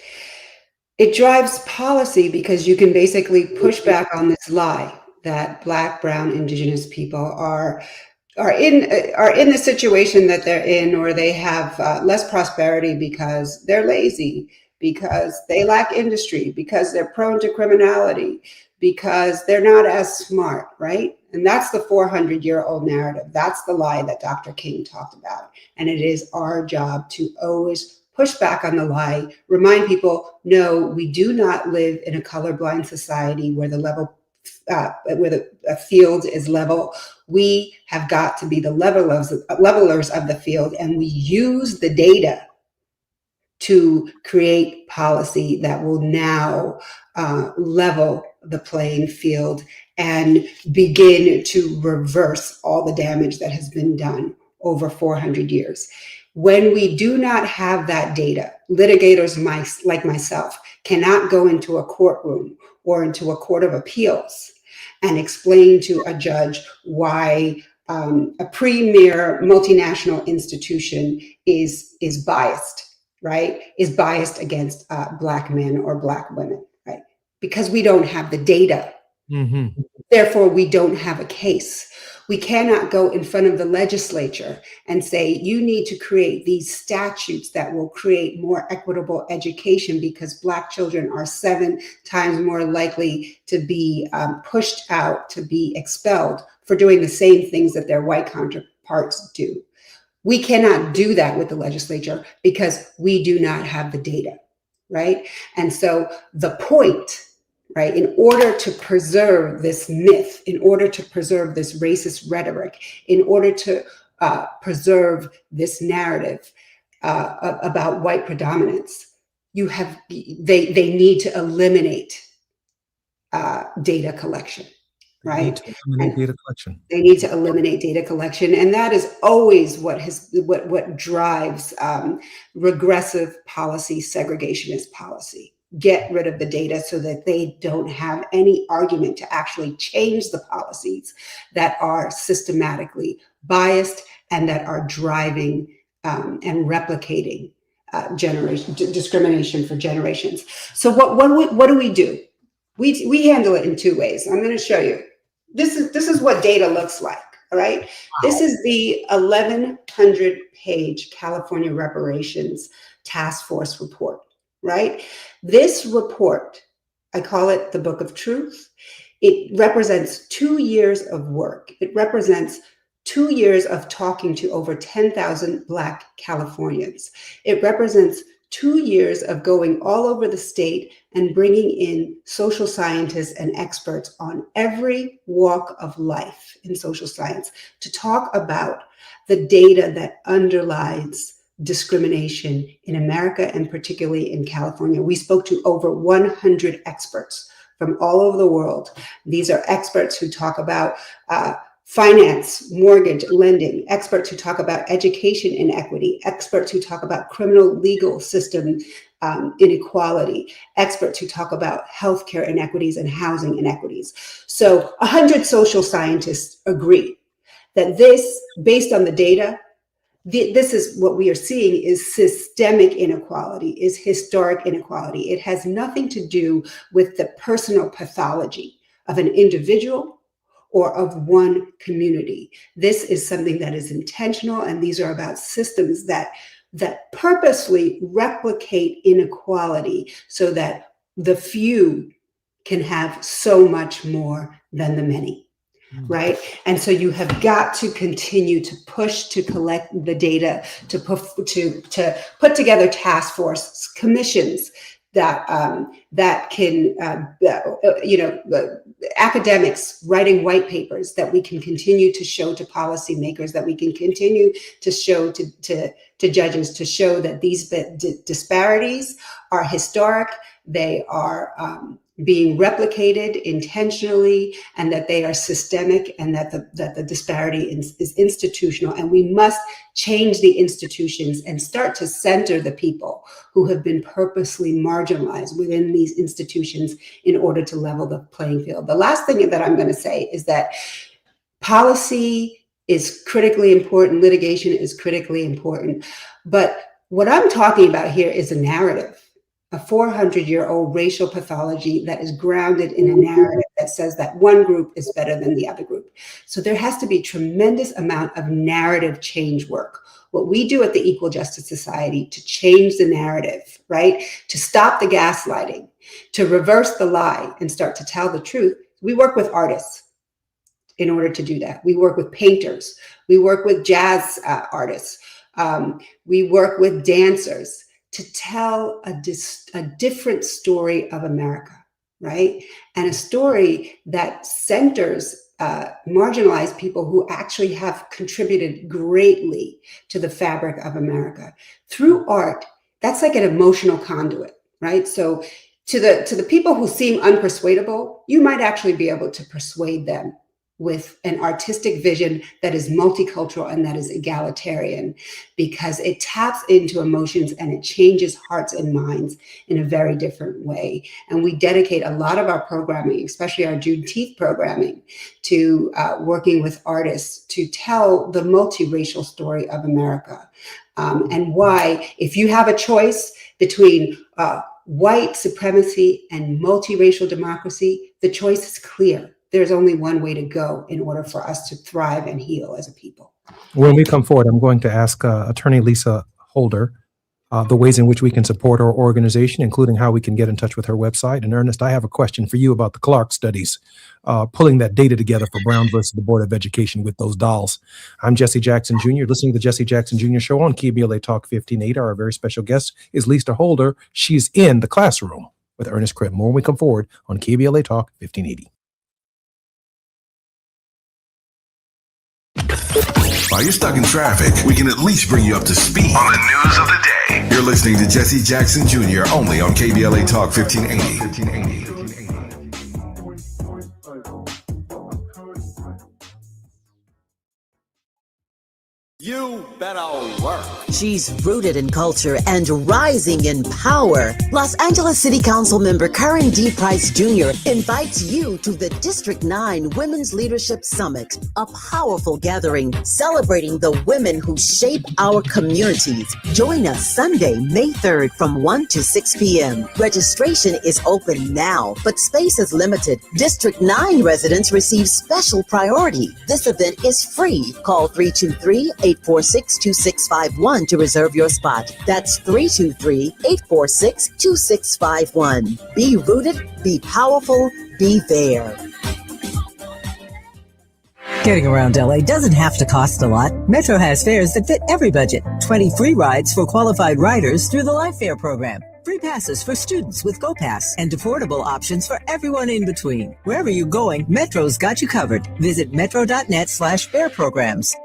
It drives policy because you can basically push back on this lie that Black, Brown, Indigenous people are in the situation that they're in, or they have less prosperity because they're lazy, because they lack industry, because they're prone to criminality, because they're not as smart, right? And that's the 400-year-old narrative. That's the lie that Dr. King talked about. And it is our job to always push back on the lie, remind people, no, we do not live in a colorblind society where where the field is level. We have got to be the levelers of the field, and we use the data to create policy that will now level the playing field and begin to reverse all the damage that has been done over 400 years. When we do not have that data, litigators like myself cannot go into a courtroom or into a court of appeals and explain to a judge why a premier multinational institution is biased, right? Is biased against Black men or Black women, right? Because we don't have the data. Mm-hmm. Therefore, we don't have a case. We cannot go in front of the legislature and say, you need to create these statutes that will create more equitable education because Black children are 7 times more likely to be pushed out, to be expelled for doing the same things that their white counterparts do. We cannot do that with the legislature because we do not have the data, right? And so the point, right, in order to preserve this myth, in order to preserve this racist rhetoric, in order to preserve this narrative about white predominance, they need to eliminate data collection, right? They need to eliminate data collection, and that is always what drives regressive policy, segregationist policy. Get rid of the data so that they don't have any argument to actually change the policies that are systematically biased and that are driving and replicating discrimination for generations. So what do we do? We handle it in 2 ways. I'm going to show you. This is what data looks like. All right. Wow. This is the 1,100-page California Reparations Task Force report. Right? This report, I call it the Book of Truth. It represents 2 years of work. It represents 2 years of talking to over 10,000 Black Californians. It represents 2 years of going all over the state and bringing in social scientists and experts on every walk of life in social science to talk about the data that underlies discrimination in America and particularly in California. We spoke to over 100 experts from all over the world. These are experts who talk about finance, mortgage, lending, experts who talk about education inequity, experts who talk about criminal legal system inequality, experts who talk about healthcare inequities and housing inequities. So 100 social scientists agree that this, based on the data, this is what we are seeing is systemic inequality, is historic inequality. It has nothing to do with the personal pathology of an individual or of one community. This is something that is intentional, and these are about systems that purposely replicate inequality so that the few can have so much more than the many. Right. And so you have got to continue to push to collect the data, to put together task force commissions that can, academics writing white papers that we can continue to show to policymakers, that we can continue to show to judges, to show that these disparities are historic, they are being replicated intentionally, and that they are systemic, and that the disparity is institutional. And we must change the institutions and start to center the people who have been purposely marginalized within these institutions in order to level the playing field. The last thing that I'm going to say is that policy is critically important, litigation is critically important, but what I'm talking about here is a narrative. A 400-year-old racial pathology that is grounded in a narrative that says that one group is better than the other group. So there has to be tremendous amount of narrative change work. What we do at the Equal Justice Society to change the narrative, right? To stop the gaslighting, to reverse the lie and start to tell the truth. We work with artists. in order to do that. We work with painters. We work with jazz artists. We work with dancers to tell a different story of America, right? And a story that centers marginalized people who actually have contributed greatly to the fabric of America. Through art, that's like an emotional conduit, right? So to the people who seem unpersuadable, you might actually be able to persuade them with an artistic vision that is multicultural and that is egalitarian, because it taps into emotions and it changes hearts and minds in a very different way. And we dedicate a lot of our programming, especially our Juneteenth programming, to working with artists to tell the multiracial story of America, and why, if you have a choice between white supremacy and multiracial democracy, the choice is clear. There's only one way to go in order for us to thrive and heal as a people. When we come forward, I'm going to ask Attorney Lisa Holder the ways in which we can support our organization, including how we can get in touch with her website. And Ernest, I have a question for you about the Clark studies, pulling that data together for Brown versus the Board of Education with those dolls. I'm Jesse Jackson Jr., listening to the Jesse Jackson Jr. Show on KBLA Talk 1580. Our very special guest is Lisa Holder. She's in the classroom with Ernest Cribb. More when we come forward on KBLA Talk 1580. While you're stuck in traffic, we can at least bring you up to speed on the news of the day. You're listening to Jesse Jackson Jr. only on KBLA Talk 1580. You better work. She's rooted in culture and rising in power. Los Angeles City Council member Karen D. Price Jr. invites you to the District 9 Women's Leadership Summit, a powerful gathering celebrating the women who shape our communities. Join us Sunday, May 3rd from 1 to 6 p.m. Registration is open now, but space is limited. District 9 residents receive special priority. This event is free. Call 323-846-2651 to reserve your spot. That's 323-846-2651. Be rooted, be powerful, be there. Getting around LA doesn't have to cost a lot. Metro has fares that fit every budget. 20 free rides for qualified riders through the Life Fare program. Free passes for students with GoPass and affordable options for everyone in between. Wherever you're going, Metro's got you covered. Visit metro.net/fare programs.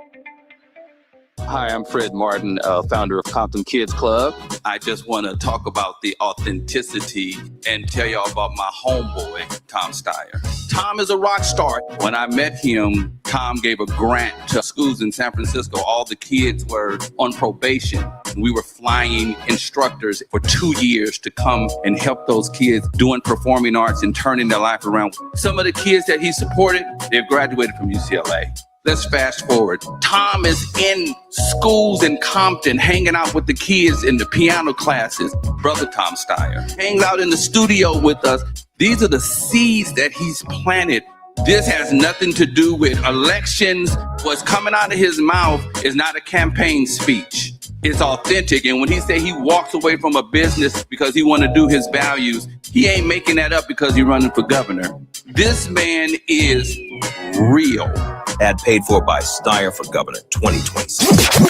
Hi, I'm Fred Martin, founder of Compton Kids Club. I just want to talk about the authenticity and tell y'all about my homeboy, Tom Steyer. Tom is a rock star. When I met him, Tom gave a grant to schools in San Francisco. All the kids were on probation. We were flying instructors for 2 years to come and help those kids doing performing arts and turning their life around. Some of the kids that he supported, they've graduated from UCLA. Let's fast forward. Tom is in schools in Compton, hanging out with the kids in the piano classes. Brother Tom Steyer hangs out in the studio with us. These are the seeds that he's planted. This has nothing to do with elections. What's coming out of his mouth is not a campaign speech. It's authentic. And when he say he walks away from a business because he want to do his values, he ain't making that up because he's running for governor. This man is real. Ad paid for by Steyer for Governor 2026.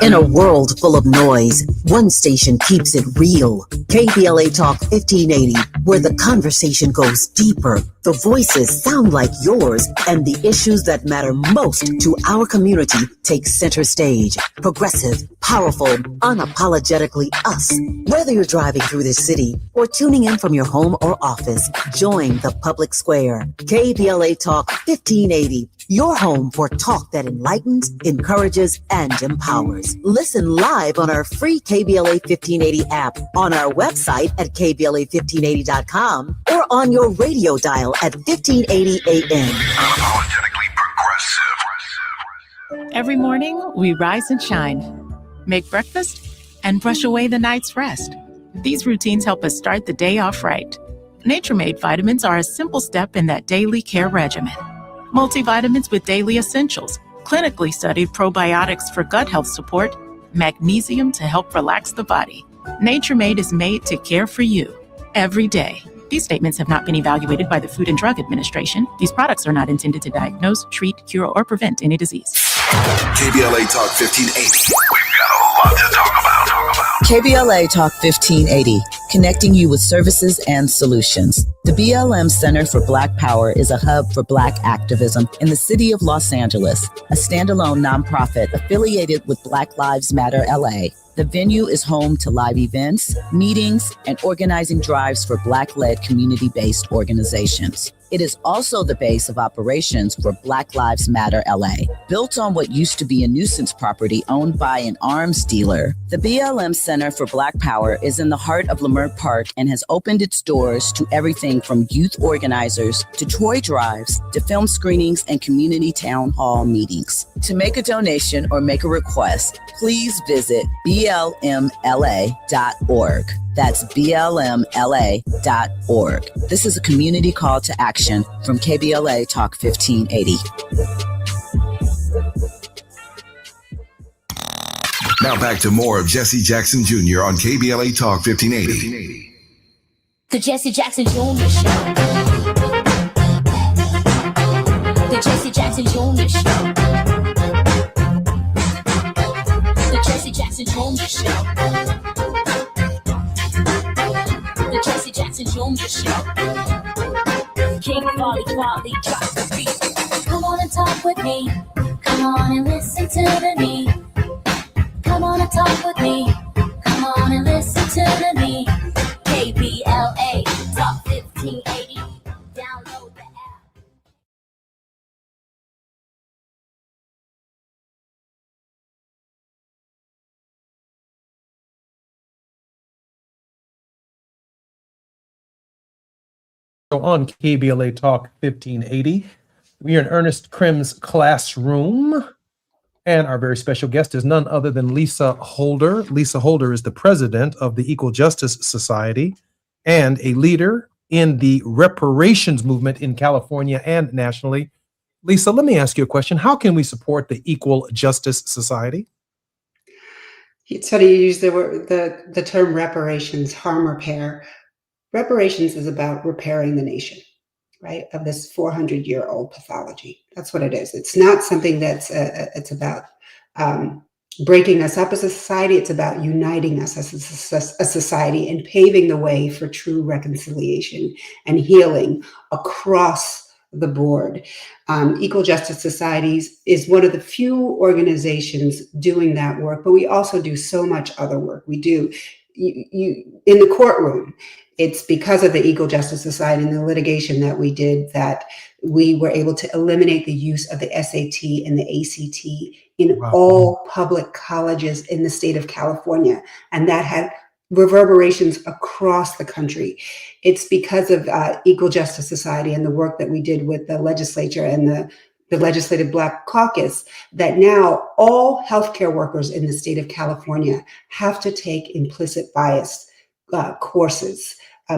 In a world full of noise, one station keeps it real. KBLA Talk 1580, where the conversation goes deeper, the voices sound like yours, and the issues that matter most to our community take center stage. Progressive, powerful, unapologetically us. Whether you're driving through the city or tuning in from your home or office, join the public square. KBLA Talk 1580. Your home for talk that enlightens, encourages, and empowers. Listen live on our free KBLA 1580 app, on our website at KBLA1580.com, or on your radio dial at 1580 AM. Unapologetically progressive. Every morning, we rise and shine, make breakfast, and brush away the night's rest. These routines help us start the day off right. Nature-Made vitamins are a simple step in that daily care regimen. Multivitamins with daily essentials, clinically studied probiotics for gut health support, magnesium to help relax the body. Nature-Made is made to care for you every day. These statements have not been evaluated by the Food and Drug Administration. These products are not intended to diagnose, treat, cure, or prevent any disease. KBLA Talk 1580. We've got a lot to talk about. KBLA Talk 1580, connecting you with services and solutions. The BLM Center for Black Power is a hub for Black activism in the city of Los Angeles, a standalone nonprofit affiliated with Black Lives Matter LA. The venue is home to live events, meetings, and organizing drives for Black-led community-based organizations. It is also the base of operations for Black Lives Matter LA. Built on what used to be a nuisance property owned by an arms dealer, the BLM Center for Black Power is in the heart of Leimert Park and has opened its doors to everything from youth organizers to toy drives to film screenings and community town hall meetings. To make a donation or make a request, please visit blmla.org. That's blmla.org. This is a community call to action from KBLA Talk 1580. Now back to more of Jesse Jackson Jr. on KBLA Talk 1580. The Jesse Jackson Jr. Show. The Jesse Jackson Jr. Show. The Jesse Jackson Jr. Show. The Jesse Jackson Jr. Show. King Quality drops the beat. Come on and talk with me. Come on and listen to the me. Come on and talk with me. Come on and listen to the me. KBLA Talk 1580. Download the app. So on KBLA Talk 1580, we are in Ernest Krim's classroom, and our very special guest is none other than Lisa Holder. Lisa Holder is the president of the Equal Justice Society and a leader in the reparations movement in California and nationally. Lisa, let me ask you a question. How can we support the Equal Justice Society? It's funny you use the term reparations, harm repair. Reparations is about repairing the nation, right, of this 400-year-old pathology. That's what it is. It's not something that's it's about breaking us up as a society. It's about uniting us as a society and paving the way for true reconciliation and healing across the board. Equal Justice Societies is one of the few organizations doing that work, but we also do so much other work. We do in the courtroom. It's because of the Equal Justice Society and the litigation that we did that we were able to eliminate the use of the SAT and the ACT in all public colleges in the state of California. And that had reverberations across the country. It's because of Equal Justice Society and the work that we did with the legislature and the Legislative Black Caucus that now all healthcare workers in the state of California have to take implicit bias courses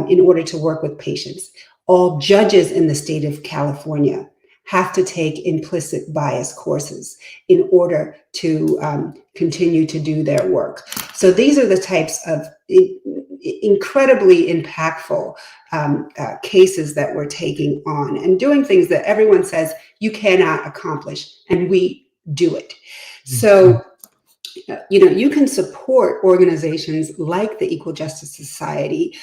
in order to work with patients. All judges in the state of California have to take implicit bias courses in order to continue to do their work. So these are the types of incredibly impactful cases that we're taking on and doing things that everyone says you cannot accomplish, and we do it. So you can support organizations like the Equal Justice Society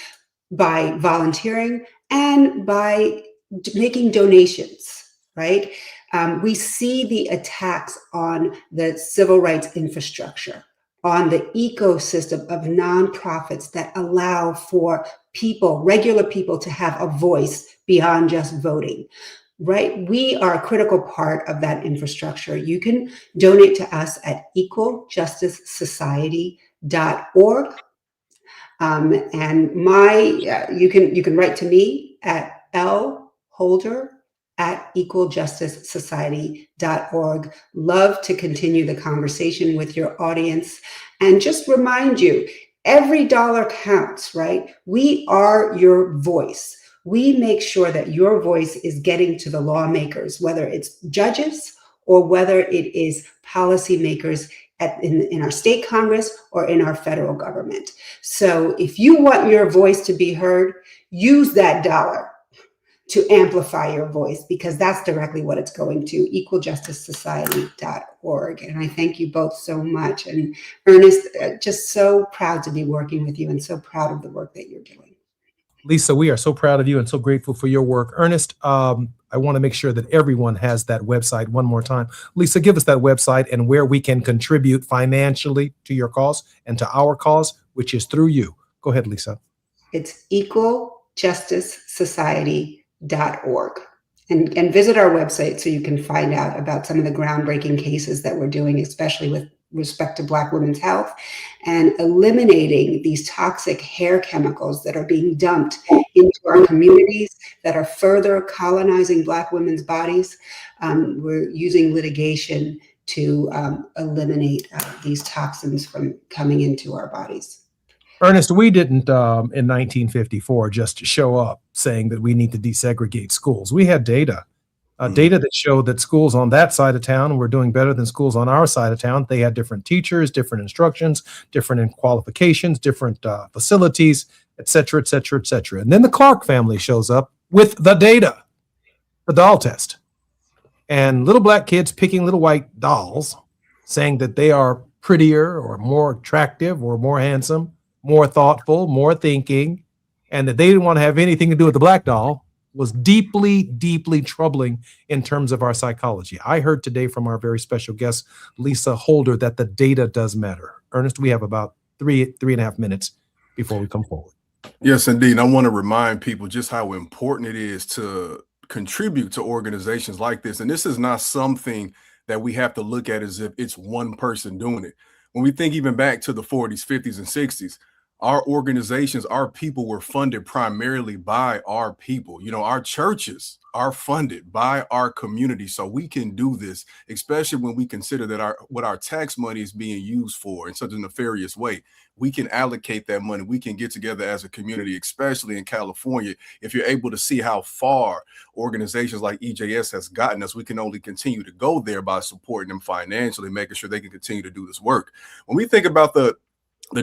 by volunteering and by making donations, right? We see the attacks on the civil rights infrastructure, on the ecosystem of nonprofits that allow for people, regular people, to have a voice beyond just voting. Right? We are a critical part of that infrastructure. You can donate to us at equaljusticesociety.org. And you can write to me at lholder@equaljusticesociety.org. Love to continue the conversation with your audience. And just remind you, every dollar counts, right? We are your voice. We make sure that your voice is getting to the lawmakers, whether it's judges or whether it is policymakers in our state Congress or in our federal government. So if you want your voice to be heard, use that dollar to amplify your voice, because that's directly what it's going to, equaljusticesociety.org. And I thank you both so much. And Ernest, just so proud to be working with you and so proud of the work that you're doing. Lisa, we are so proud of you and so grateful for your work. Ernest, I want to make sure that everyone has that website one more time. Lisa, give us that website and where we can contribute financially to your cause and to our cause, which is through you. Go ahead, Lisa. It's equaljusticesociety.org. And visit our website so you can find out about some of the groundbreaking cases that we're doing, especially with respect to Black women's health and eliminating these toxic hair chemicals that are being dumped into our communities that are further colonizing Black women's bodies. We're using litigation to eliminate these toxins from coming into our bodies. Ernest, we didn't in 1954 just show up saying that we need to desegregate schools. We had data. Data that showed that schools on that side of town were doing better than schools on our side of town. They had different teachers, different instructions, different qualifications, different facilities, et cetera, et cetera, et cetera. And then the Clark family shows up with the data, the doll test, and little Black kids picking little white dolls, saying that they are prettier or more attractive or more handsome, more thoughtful, more thinking, and that they didn't want to have anything to do with the Black doll, was deeply, deeply troubling in terms of our psychology. I heard today from our very special guest, Lisa Holder, that the data does matter. Ernest, we have about three and a half minutes before we come forward. Yes, indeed. I want to remind people just how important it is to contribute to organizations like this. And this is not something that we have to look at as if it's one person doing it. When we think even back to the 40s, 50s, and 60s, our organizations, our people were funded primarily by our people. You know, our churches are funded by our community. So we can do this, especially when we consider that what our tax money is being used for in such a nefarious way. We can allocate that money. We can get together as a community, especially in California. If you're able to see how far organizations like EJS has gotten us, we can only continue to go there by supporting them financially, making sure they can continue to do this work. When we think about the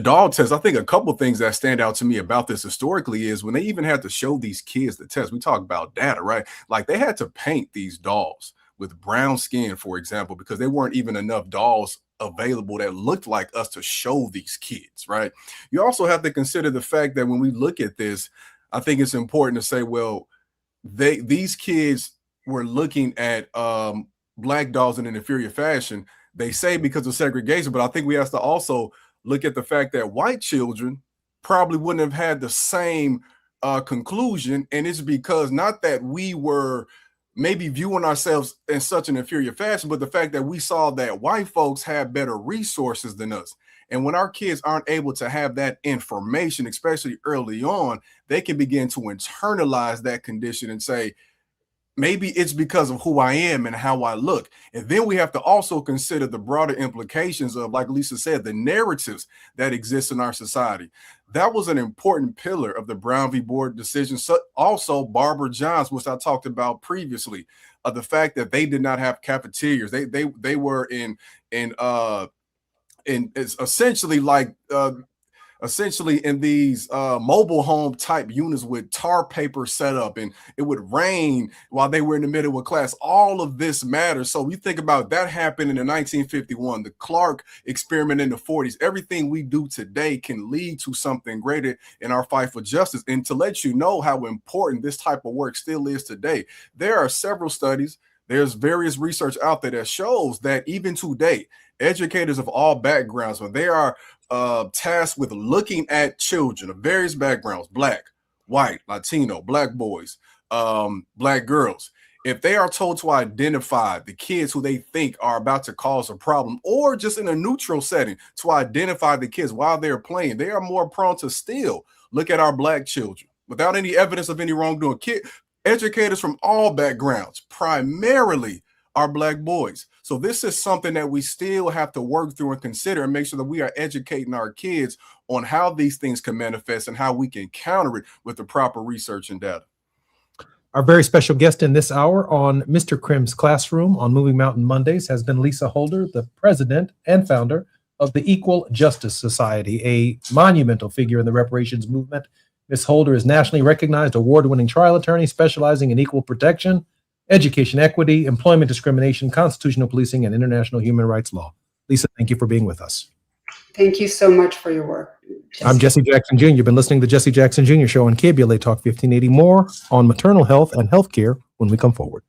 doll test, I think a couple of things that stand out to me about this historically is when they even had to show these kids the test. We talk about data, right? Like they had to paint these dolls with brown skin, for example, because there weren't even enough dolls available that looked like us to show these kids, right? You also have to consider the fact that when we look at this, I think it's important to say, well, these kids were looking at Black dolls in an inferior fashion. They say because of segregation, but I think we have to also look at the fact that white children probably wouldn't have had the same conclusion. And it's because not that we were maybe viewing ourselves in such an inferior fashion, but the fact that we saw that white folks had better resources than us. And when our kids aren't able to have that information, especially early on, they can begin to internalize that condition and say, maybe it's because of who I am and how I look. And then we have to also consider the broader implications of, like Lisa said, the narratives that exist in our society. That was an important pillar of the Brown v. Board decision. So also Barbara Johns, which I talked about previously, the fact that they did not have cafeterias. They were in it's essentially like essentially in these mobile home type units with tar paper set up, and it would rain while they were in the middle of class. All of this matters. So we think about that happened in 1951, the Clark experiment in the 40s. Everything we do today can lead to something greater in our fight for justice. And to let you know how important this type of work still is today, there are several studies. There's various research out there that shows that even today, educators of all backgrounds, when they are tasked with looking at children of various backgrounds, Black, white, Latino, Black boys, Black girls, if they are told to identify the kids who they think are about to cause a problem, or just in a neutral setting to identify the kids while they're playing, they are more prone to still look at our Black children without any evidence of any wrongdoing. Educators from all backgrounds, primarily are Black boys. So this is something that we still have to work through and consider and make sure that we are educating our kids on how these things can manifest and how we can counter it with the proper research and data. Our very special guest in this hour on Mr. Krim's Classroom on Moving Mountain Mondays has been Lisa Holder, the president and founder of the Equal Justice Society, a monumental figure in the reparations movement. Ms. Holder is nationally recognized award-winning trial attorney specializing in equal protection, education equity, employment discrimination, constitutional policing, and international human rights law. Lisa, thank you for being with us. Thank you so much for your work. I'm Jesse Jackson Jr. You've been listening to the Jesse Jackson Jr. Show on KBLA Talk 1580. More on maternal health and healthcare when we come forward.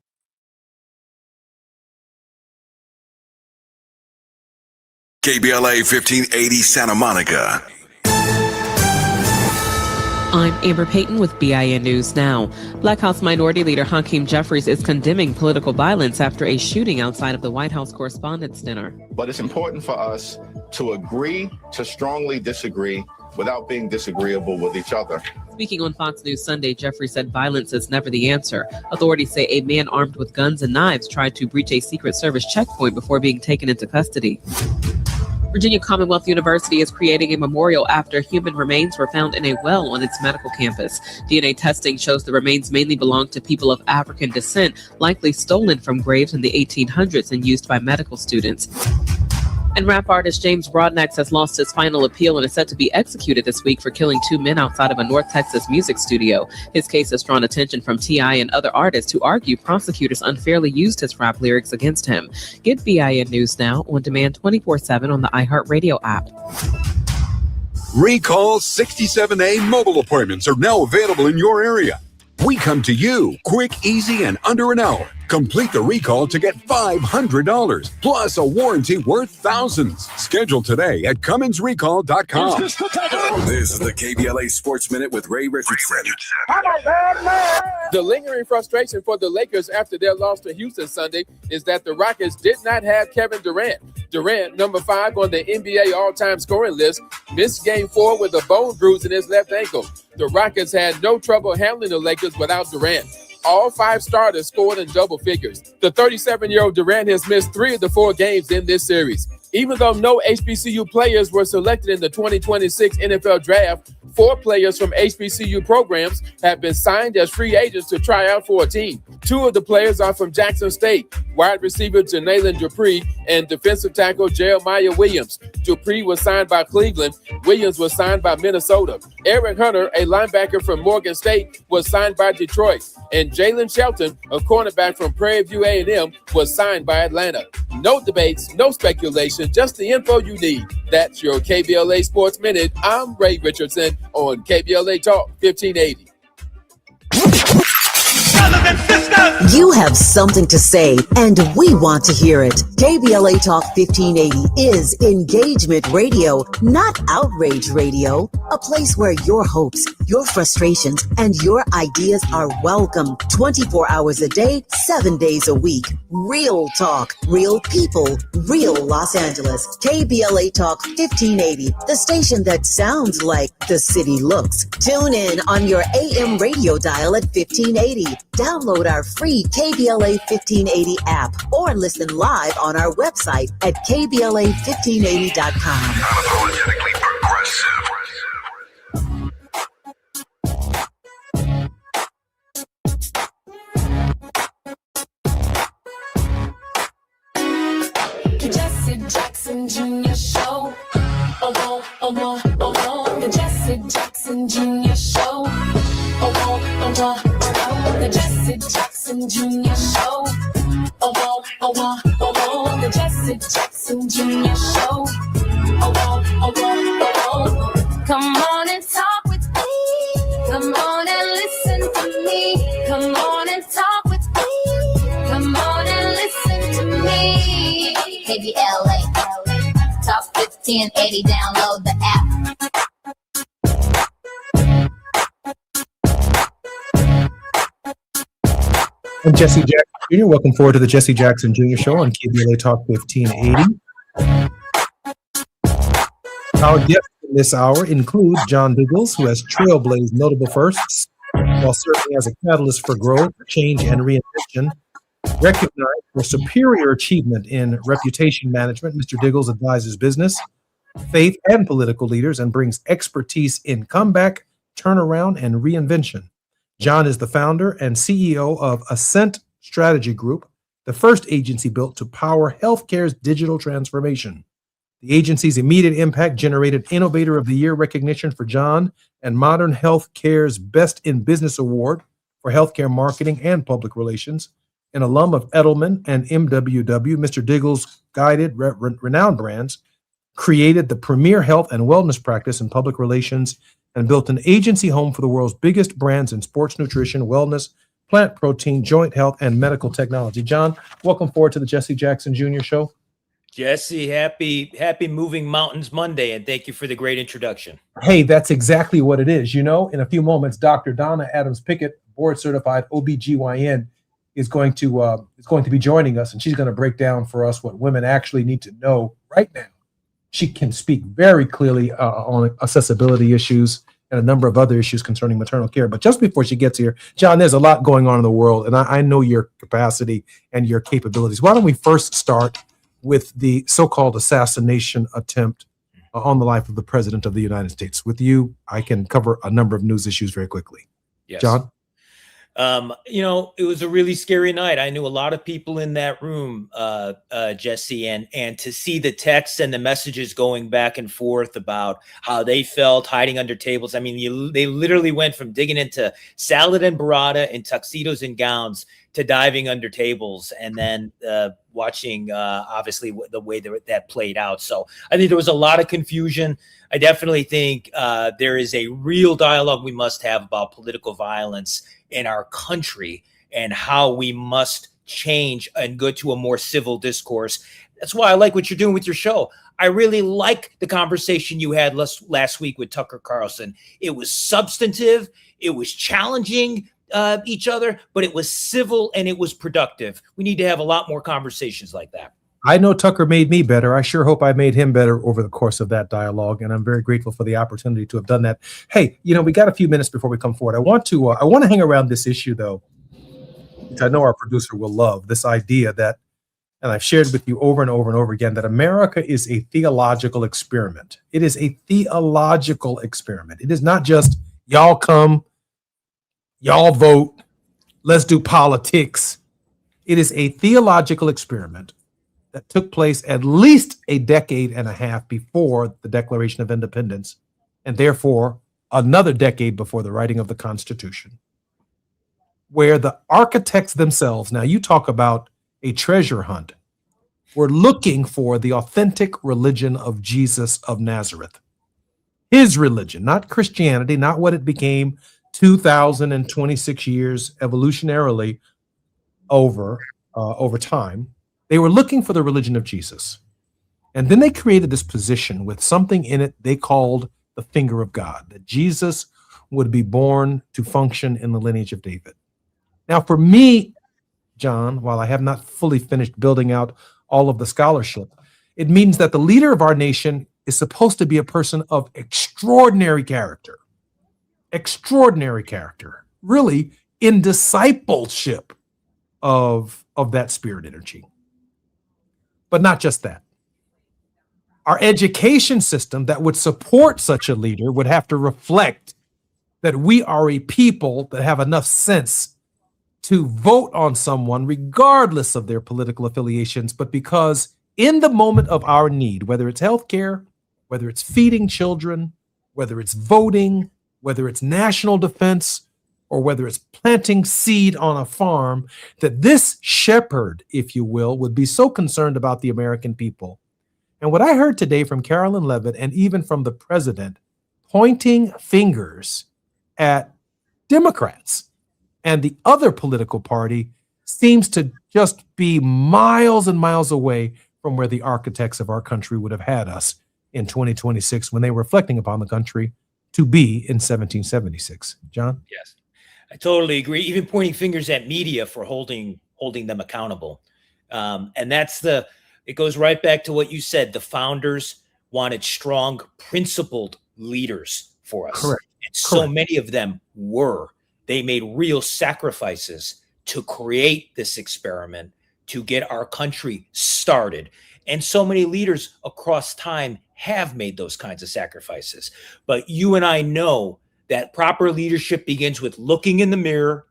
KBLA 1580 Santa Monica. I'm Amber Payton with BIN News Now. Black House Minority Leader Hakeem Jeffries is condemning political violence after a shooting outside of the White House Correspondents' Dinner. But it's important for us to agree to strongly disagree without being disagreeable with each other. Speaking on Fox News Sunday, Jeffries said violence is never the answer. Authorities say a man armed with guns and knives tried to breach a Secret Service checkpoint before being taken into custody. Virginia Commonwealth University is creating a memorial after human remains were found in a well on its medical campus. DNA testing shows the remains mainly belong to people of African descent, likely stolen from graves in the 1800s and used by medical students. And rap artist James Broadnax has lost his final appeal and is set to be executed this week for killing two men outside of a North Texas music studio. His case has drawn attention from T.I. and other artists who argue prosecutors unfairly used his rap lyrics against him. Get BIN News Now on demand 24/7 on the iHeartRadio app. Recall 67A mobile appointments are now available in your area. We come to you quick, easy, and under an hour. Complete the recall to get $500 plus a warranty worth thousands. Schedule today at CumminsRecall.com. This is the KBLA Sports Minute with Ray Richardson. The lingering frustration for the Lakers after their loss to Houston Sunday is that the Rockets did not have Kevin Durant. Durant, number 5 on the NBA all-time scoring list, missed Game 4 with a bone bruise in his left ankle. The Rockets had no trouble handling the Lakers without Durant. All 5 starters scored in double figures. The 37-year-old Durant has missed 3 of the 4 games in this series. Even though no HBCU players were selected in the 2026 NFL Draft, 4 players from HBCU programs have been signed as free agents to try out for a team. 2 of the players are from Jackson State, wide receiver Jalen Dupree and defensive tackle Jeremiah Williams. Dupree was signed by Cleveland. Williams was signed by Minnesota. Eric Hunter, a linebacker from Morgan State, was signed by Detroit. And Jalen Shelton, a cornerback from Prairie View A&M, was signed by Atlanta. No debates, no speculation, just the info you need. That's your KBLA Sports Minute. I'm Ray Richardson on KBLA Talk 1580. You have something to say, and we want to hear it. KBLA Talk 1580 is engagement radio, not outrage radio. A place where your hopes, your frustrations, and your ideas are welcome 24 hours a day, 7 days a week. Real talk, real people, real Los Angeles. KBLA Talk 1580, the station that sounds like the city looks. Tune in on your AM radio dial at 1580. Download our free KBLA 1580 app or listen live on our website at KBLA1580.com. Unapologetically progressive. The Jesse Jackson Jr. Show. Oh, oh, oh, oh, the Jesse Jackson Jr. Show. Oh, oh, oh, oh, the Jesse Jackson Jr. Show. Oh, oh, oh, oh, the Jesse Jackson Jr. Show. Oh, oh, oh, oh, come on and talk with me. Come on and listen to me. Come on and talk with me. Come on and listen to me. KBLA Talk 1580. Download the app. I'm Jesse Jackson Jr. Welcome forward to the Jesse Jackson Jr. Show on KBLA Talk 1580. Our guests in this hour include John Diggles, who has trailblazed notable firsts while serving as a catalyst for growth, change, and reinvention. Recognized for superior achievement in reputation management, Mr. Diggles advises business, faith, and political leaders and brings expertise in comeback, turnaround, and reinvention. John is the founder and CEO of Ascent Strategy Group, the first agency built to power healthcare's digital transformation. The agency's immediate impact generated Innovator of the Year recognition for John and Modern Healthcare's Best in Business Award for healthcare marketing and public relations. An alum of Edelman and MWW, Mr. Diggle's guided renowned brands, created the premier health and wellness practice in public relations and built an agency home for the world's biggest brands in sports nutrition, wellness, plant protein, joint health, and medical technology. John, welcome forward to the Jesse Jackson Jr. Show. Jesse, happy Moving Mountains Monday, and thank you for the great introduction. Hey, that's exactly what it is. You know, in a few moments, Dr. Donna Adams-Pickett, board-certified OBGYN, is going to be joining us, and she's going to break down for us what women actually need to know right now. She can speak very clearly on accessibility issues and a number of other issues concerning maternal care. But just before she gets here, John, there's a lot going on in the world, and I know your capacity and your capabilities. Why don't we first start with the so-called assassination attempt on the life of the President of the United States? With you, I can cover a number of news issues very quickly. Yes. John? It was a really scary night. I knew a lot of people in that room, Jesse, and to see the texts and the messages going back and forth about how they felt hiding under tables. I mean, they literally went from digging into salad and burrata and tuxedos and gowns to diving under tables, and then watching, obviously, the way that played out. So I think there was a lot of confusion. I definitely think there is a real dialogue we must have about political violence in our country and how we must change and go to a more civil discourse. That's why I like what you're doing with your show. I really like the conversation you had last week with Tucker Carlson. It was substantive. It was challenging each other, but it was civil and it was productive. We need to have a lot more conversations like that. I know Tucker made me better. I sure hope I made him better over the course of that dialogue, and I'm very grateful for the opportunity to have done that. Hey, we got a few minutes before we come forward. I want to hang around this issue, though, which I know our producer will love, this idea that, and I've shared with you over and over and over again, that America is a theological experiment. It is a theological experiment. It is not just y'all come, y'all vote, let's do politics. It is a theological experiment that took place at least a decade and a half before the Declaration of Independence, and therefore another decade before the writing of the Constitution, where the architects themselves, now you talk about a treasure hunt, were looking for the authentic religion of Jesus of Nazareth. His religion, not Christianity, not what it became 2,026 years evolutionarily over time. They were looking for the religion of Jesus. And then they created this position with something in it they called the finger of God, that Jesus would be born to function in the lineage of David. Now, for me, John, while I have not fully finished building out all of the scholarship, it means that the leader of our nation is supposed to be a person of extraordinary character, really in discipleship of that spirit energy. But not just that. Our education system that would support such a leader would have to reflect that we are a people that have enough sense to vote on someone regardless of their political affiliations, but because in the moment of our need, whether it's healthcare, whether it's feeding children, whether it's voting, whether it's national defense, or whether it's planting seed on a farm, that this shepherd, if you will, would be so concerned about the American people. And what I heard today from Carolyn Levitt and even from the president, pointing fingers at Democrats and the other political party, seems to just be miles and miles away from where the architects of our country would have had us in 2026 when they were reflecting upon the country to be in 1776. John? Yes. I totally agree. Even pointing fingers at media for holding them accountable. And it goes right back to what you said. The founders wanted strong, principled leaders for us. Correct. And so many of them were. They made real sacrifices to create this experiment, to get our country started. And so many leaders across time have made those kinds of sacrifices. But you and I know that proper leadership begins with looking in the mirror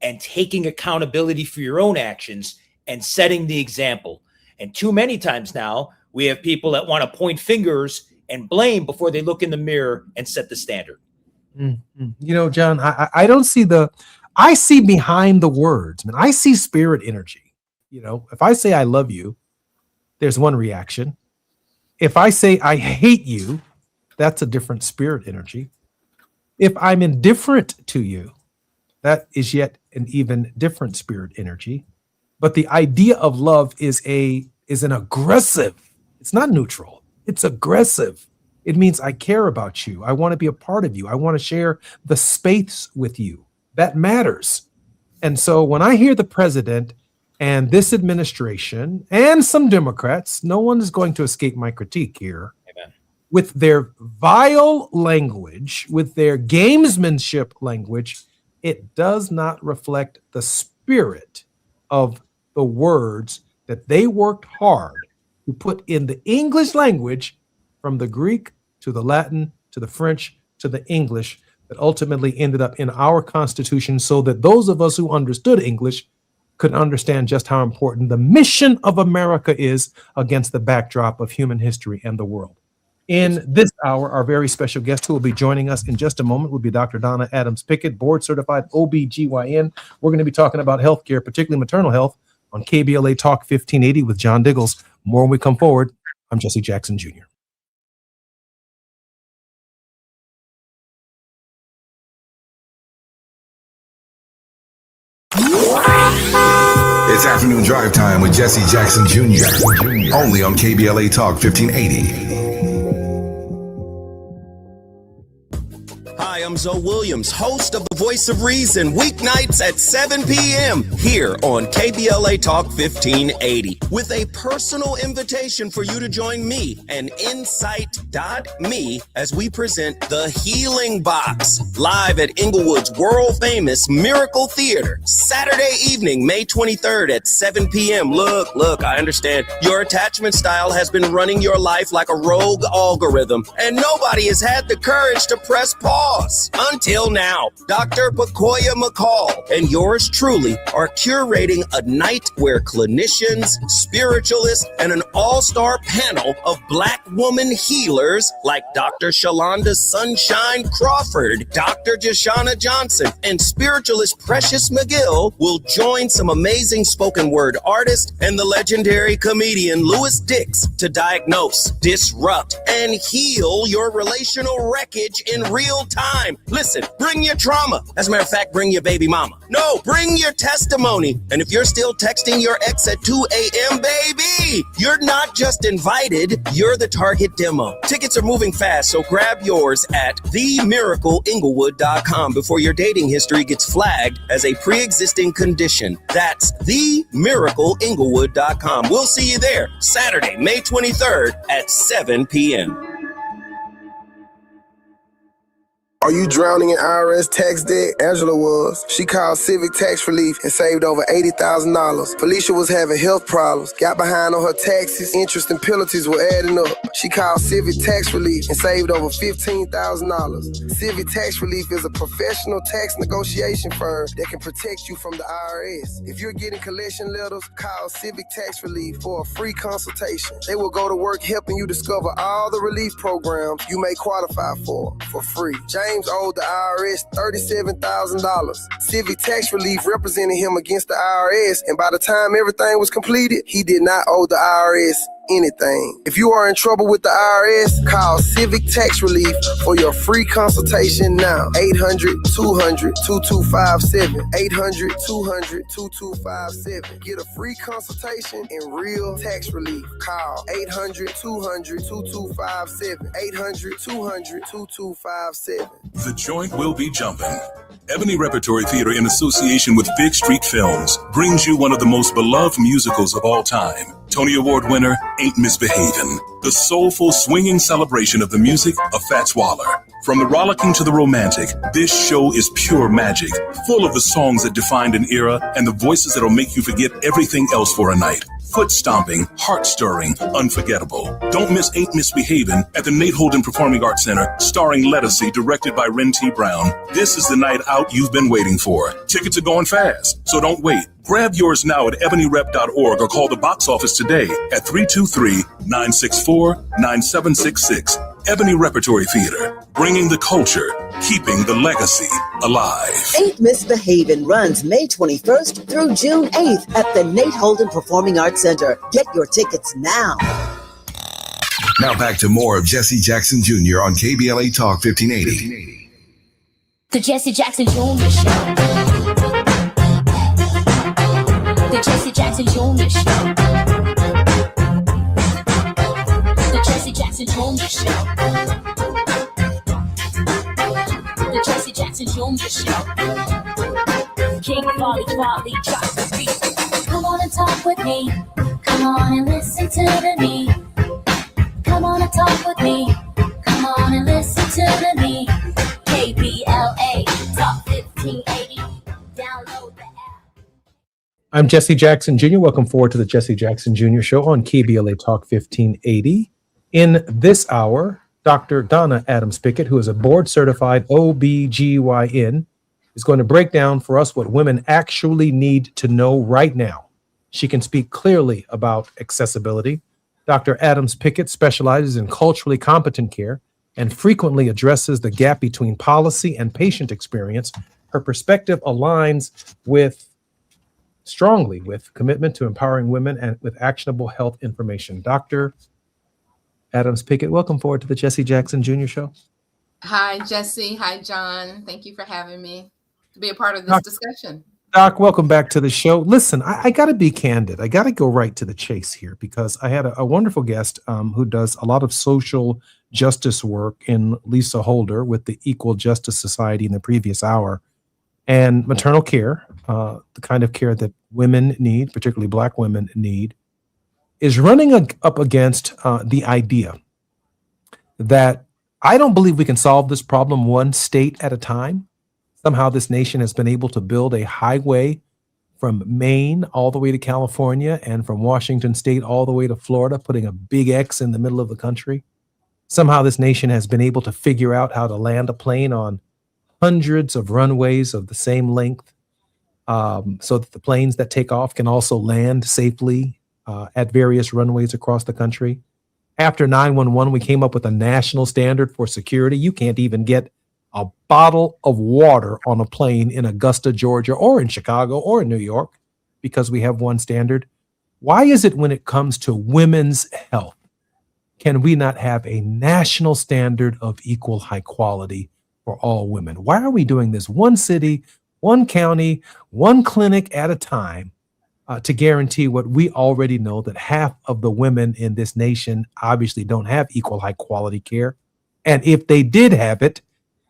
and taking accountability for your own actions and setting the example. And too many times now, we have people that want to point fingers and blame before they look in the mirror and set the standard. Mm-hmm. You know, John, I don't see I see behind the words, man. I see spirit energy. You know, if I say I love you, there's one reaction. If I say I hate you, that's a different spirit energy. If I'm indifferent to you, that is yet an even different spirit energy. But the idea of love is an aggressive. It's not neutral. It's aggressive. It means I care about you. I want to be a part of you. I want to share the space with you. That matters. And so when I hear the president and this administration and some Democrats, no one is going to escape my critique here. Amen. With their vile language, with their gamesmanship language, it does not reflect the spirit of the words that they worked hard to put in the English language, from the Greek to the Latin to the French to the English, that ultimately ended up in our Constitution, so that those of us who understood English could understand just how important the mission of America is against the backdrop of human history and the world. In this hour, our very special guest who will be joining us in just a moment will be Dr. Donna Adams Pickett, board-certified OBGYN. We're going to be talking about healthcare, particularly maternal health, on KBLA Talk 1580 with John Diggles. More when we come forward. I'm Jesse Jackson Jr. It's afternoon drive time with Jesse Jackson Jr. Only on KBLA Talk 1580. Hi, I'm Zoe Williams, host of The Voice of Reason, weeknights at 7 p.m. here on KBLA Talk 1580, with a personal invitation for you to join me and Insight.me as we present The Healing Box, live at Inglewood's world-famous Miracle Theater, Saturday evening, May 23rd at 7 p.m. Look, I understand your attachment style has been running your life like a rogue algorithm, and nobody has had the courage to press pause. Until now, Dr. Pacoya McCall and yours truly are curating a night where clinicians, spiritualists, and an all-star panel of Black woman healers like Dr. Shalonda Sunshine Crawford, Dr. Jashana Johnson, and spiritualist Precious McGill will join some amazing spoken word artists and the legendary comedian Louis Dix to diagnose, disrupt, and heal your relational wreckage in real time. Listen, bring your trauma. As a matter of fact, bring your baby mama. No, bring your testimony. And if you're still texting your ex at 2 a.m., baby, you're not just invited, you're the target demo. Tickets are moving fast, so grab yours at themiracleinglewood.com before your dating history gets flagged as a pre-existing condition. That's themiracleinglewood.com. We'll see you there Saturday, May 23rd at 7 p.m. Are you drowning in IRS tax debt? Angela was. She called Civic Tax Relief and saved over $80,000. Felicia was having health problems, got behind on her taxes, interest and penalties were adding up. She called Civic Tax Relief and saved over $15,000. Civic Tax Relief is a professional tax negotiation firm that can protect you from the IRS. If you're getting collection letters, call Civic Tax Relief for a free consultation. They will go to work helping you discover all the relief programs you may qualify for free. James owed the IRS $37,000. Civic Tax Relief represented him against the IRS, and by the time everything was completed, he did not owe the IRS anything. If you are in trouble with the IRS, call Civic Tax Relief for your free consultation now. 800-200-2257. 800-200-2257. Get a free consultation and real tax relief. Call 800-200-2257. 800-200-2257. The joint will be jumping. Ebony Repertory Theater, in association with Fig Street Films, brings you one of the most beloved musicals of all time. Tony Award winner, Ain't Misbehavin'. The soulful, swinging celebration of the music of Fats Waller. From the rollicking to the romantic, this show is pure magic, full of the songs that defined an era and the voices that'll make you forget everything else for a night. foot stomping, heart stirring, unforgettable. Don't miss Ain't Misbehavin' at the Nate Holden Performing Arts Center, starring Lettucey, directed by Ren T. Brown. This is the night out you've been waiting for. Tickets are going fast, so don't wait. Grab yours now at ebonyrep.org or call the box office today at 323-964-9766. Ebony Repertory Theater, bringing the culture, keeping the legacy alive. Ain't Misbehavin' runs May 21st through June 8th at the Nate Holden Performing Arts Center. Get your tickets now. Now back to more of Jesse Jackson Jr. on KBLA Talk 1580. The Jesse Jackson Jr. Show. The Jesse Jackson Jr. Show. The Jesse Jackson Jr. Show. The Jesse Jackson Jr. Show. King Volley, drop the beat. Come on and talk with me. Come on and listen to me. Come on and talk with me. Come on and listen to me. KBLA Talk 1580. Download the app. I'm Jesse Jackson Jr. Welcome forward to the Jesse Jackson Jr. Show on KBLA Talk 1580. In this hour, Dr. Donna Adams Pickett, who is a board-certified OBGYN, is going to break down for us what women actually need to know right now. She can speak clearly about accessibility. Dr. Adams Pickett specializes in culturally competent care and frequently addresses the gap between policy and patient experience. Her perspective aligns strongly with commitment to empowering women and with actionable health information. Dr. Adams Pickett, welcome forward to the Jesse Jackson Jr. Show. Hi, Jesse. Hi, John. Thank you for having me to be a part of this discussion. Doc, welcome back to the show. Listen, I got to be candid. I got to go right to the chase here because I had a wonderful guest who does a lot of social justice work in Lisa Holder with the Equal Justice Society in the previous hour. And maternal care, the kind of care that women need, particularly Black women need, is running up against the idea that I don't believe we can solve this problem one state at a time. Somehow this nation has been able to build a highway from Maine all the way to California and from Washington State all the way to Florida, putting a big X in the middle of the country. Somehow this nation has been able to figure out how to land a plane on hundreds of runways of the same length so that the planes that take off can also land safely at various runways across the country. After 911, we came up with a national standard for security. You can't even get a bottle of water on a plane in Augusta, Georgia, or in Chicago, or in New York, because we have one standard. Why is it when it comes to women's health, can we not have a national standard of equal high quality for all women? Why are we doing this one city, one county, one clinic at a time to guarantee what we already know, that half of the women in this nation obviously don't have equal high quality care? And if they did have it,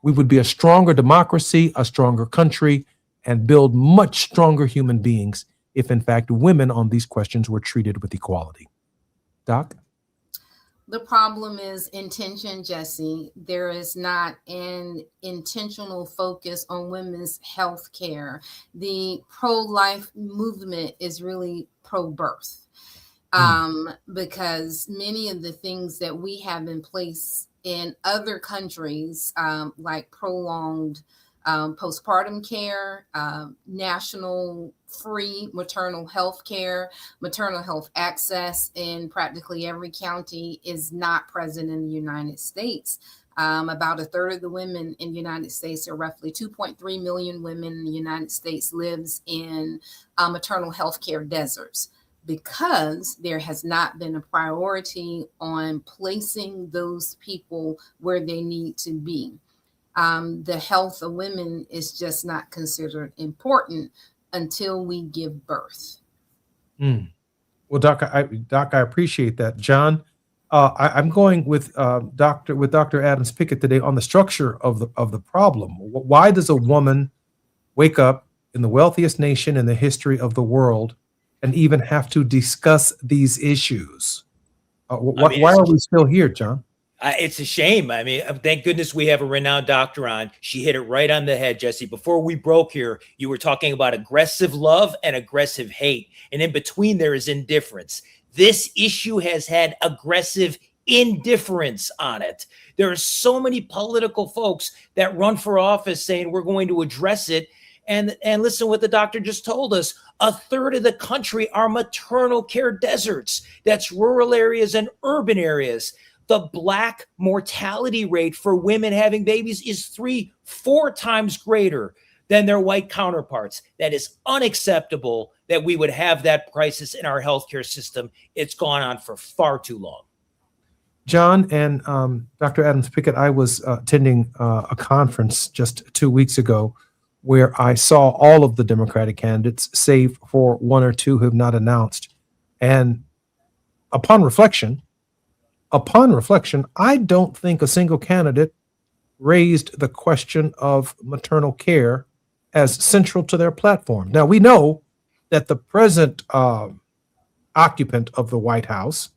we would be a stronger democracy, a stronger country, and build much stronger human beings if, in fact, women on these questions were treated with equality. Doc? The problem is intention, Jesse. There is not an intentional focus on women's health care. The pro-life movement is really pro-birth because many of the things that we have in place in other countries, like prolonged postpartum care, national free maternal health care, maternal health access in practically every county, is not present in the United States. About a third of the women in the United States, or roughly 2.3 million women in the United States, lives in maternal health care deserts, because there has not been a priority on placing those people where they need to be. The health of women is just not considered important until we give birth. Well, Doc, I appreciate that. John, I'm going with Dr. Adams Pickett today on the structure of the problem. Why does a woman wake up in the wealthiest nation in the history of the world and even have to discuss these issues? Why are we still here, John? It's a shame. I mean, thank goodness we have a renowned doctor on. She hit it right on the head, Jesse. Before we broke here, you were talking about aggressive love and aggressive hate. And in between there is indifference. This issue has had aggressive indifference on it. There are so many political folks that run for office saying we're going to address it. And listen what the doctor just told us. A third of the country are maternal care deserts. That's rural areas and urban areas. The Black mortality rate for women having babies is 3-4 times greater than their white counterparts. That is unacceptable that we would have that crisis in our healthcare system. It's gone on for far too long. John and Dr. Adams-Pickett, I was attending a conference just 2 weeks ago where I saw all of the Democratic candidates, save for one or two who have not announced. And upon reflection, I don't think a single candidate raised the question of maternal care as central to their platform. Now, we know that the present occupant of the White House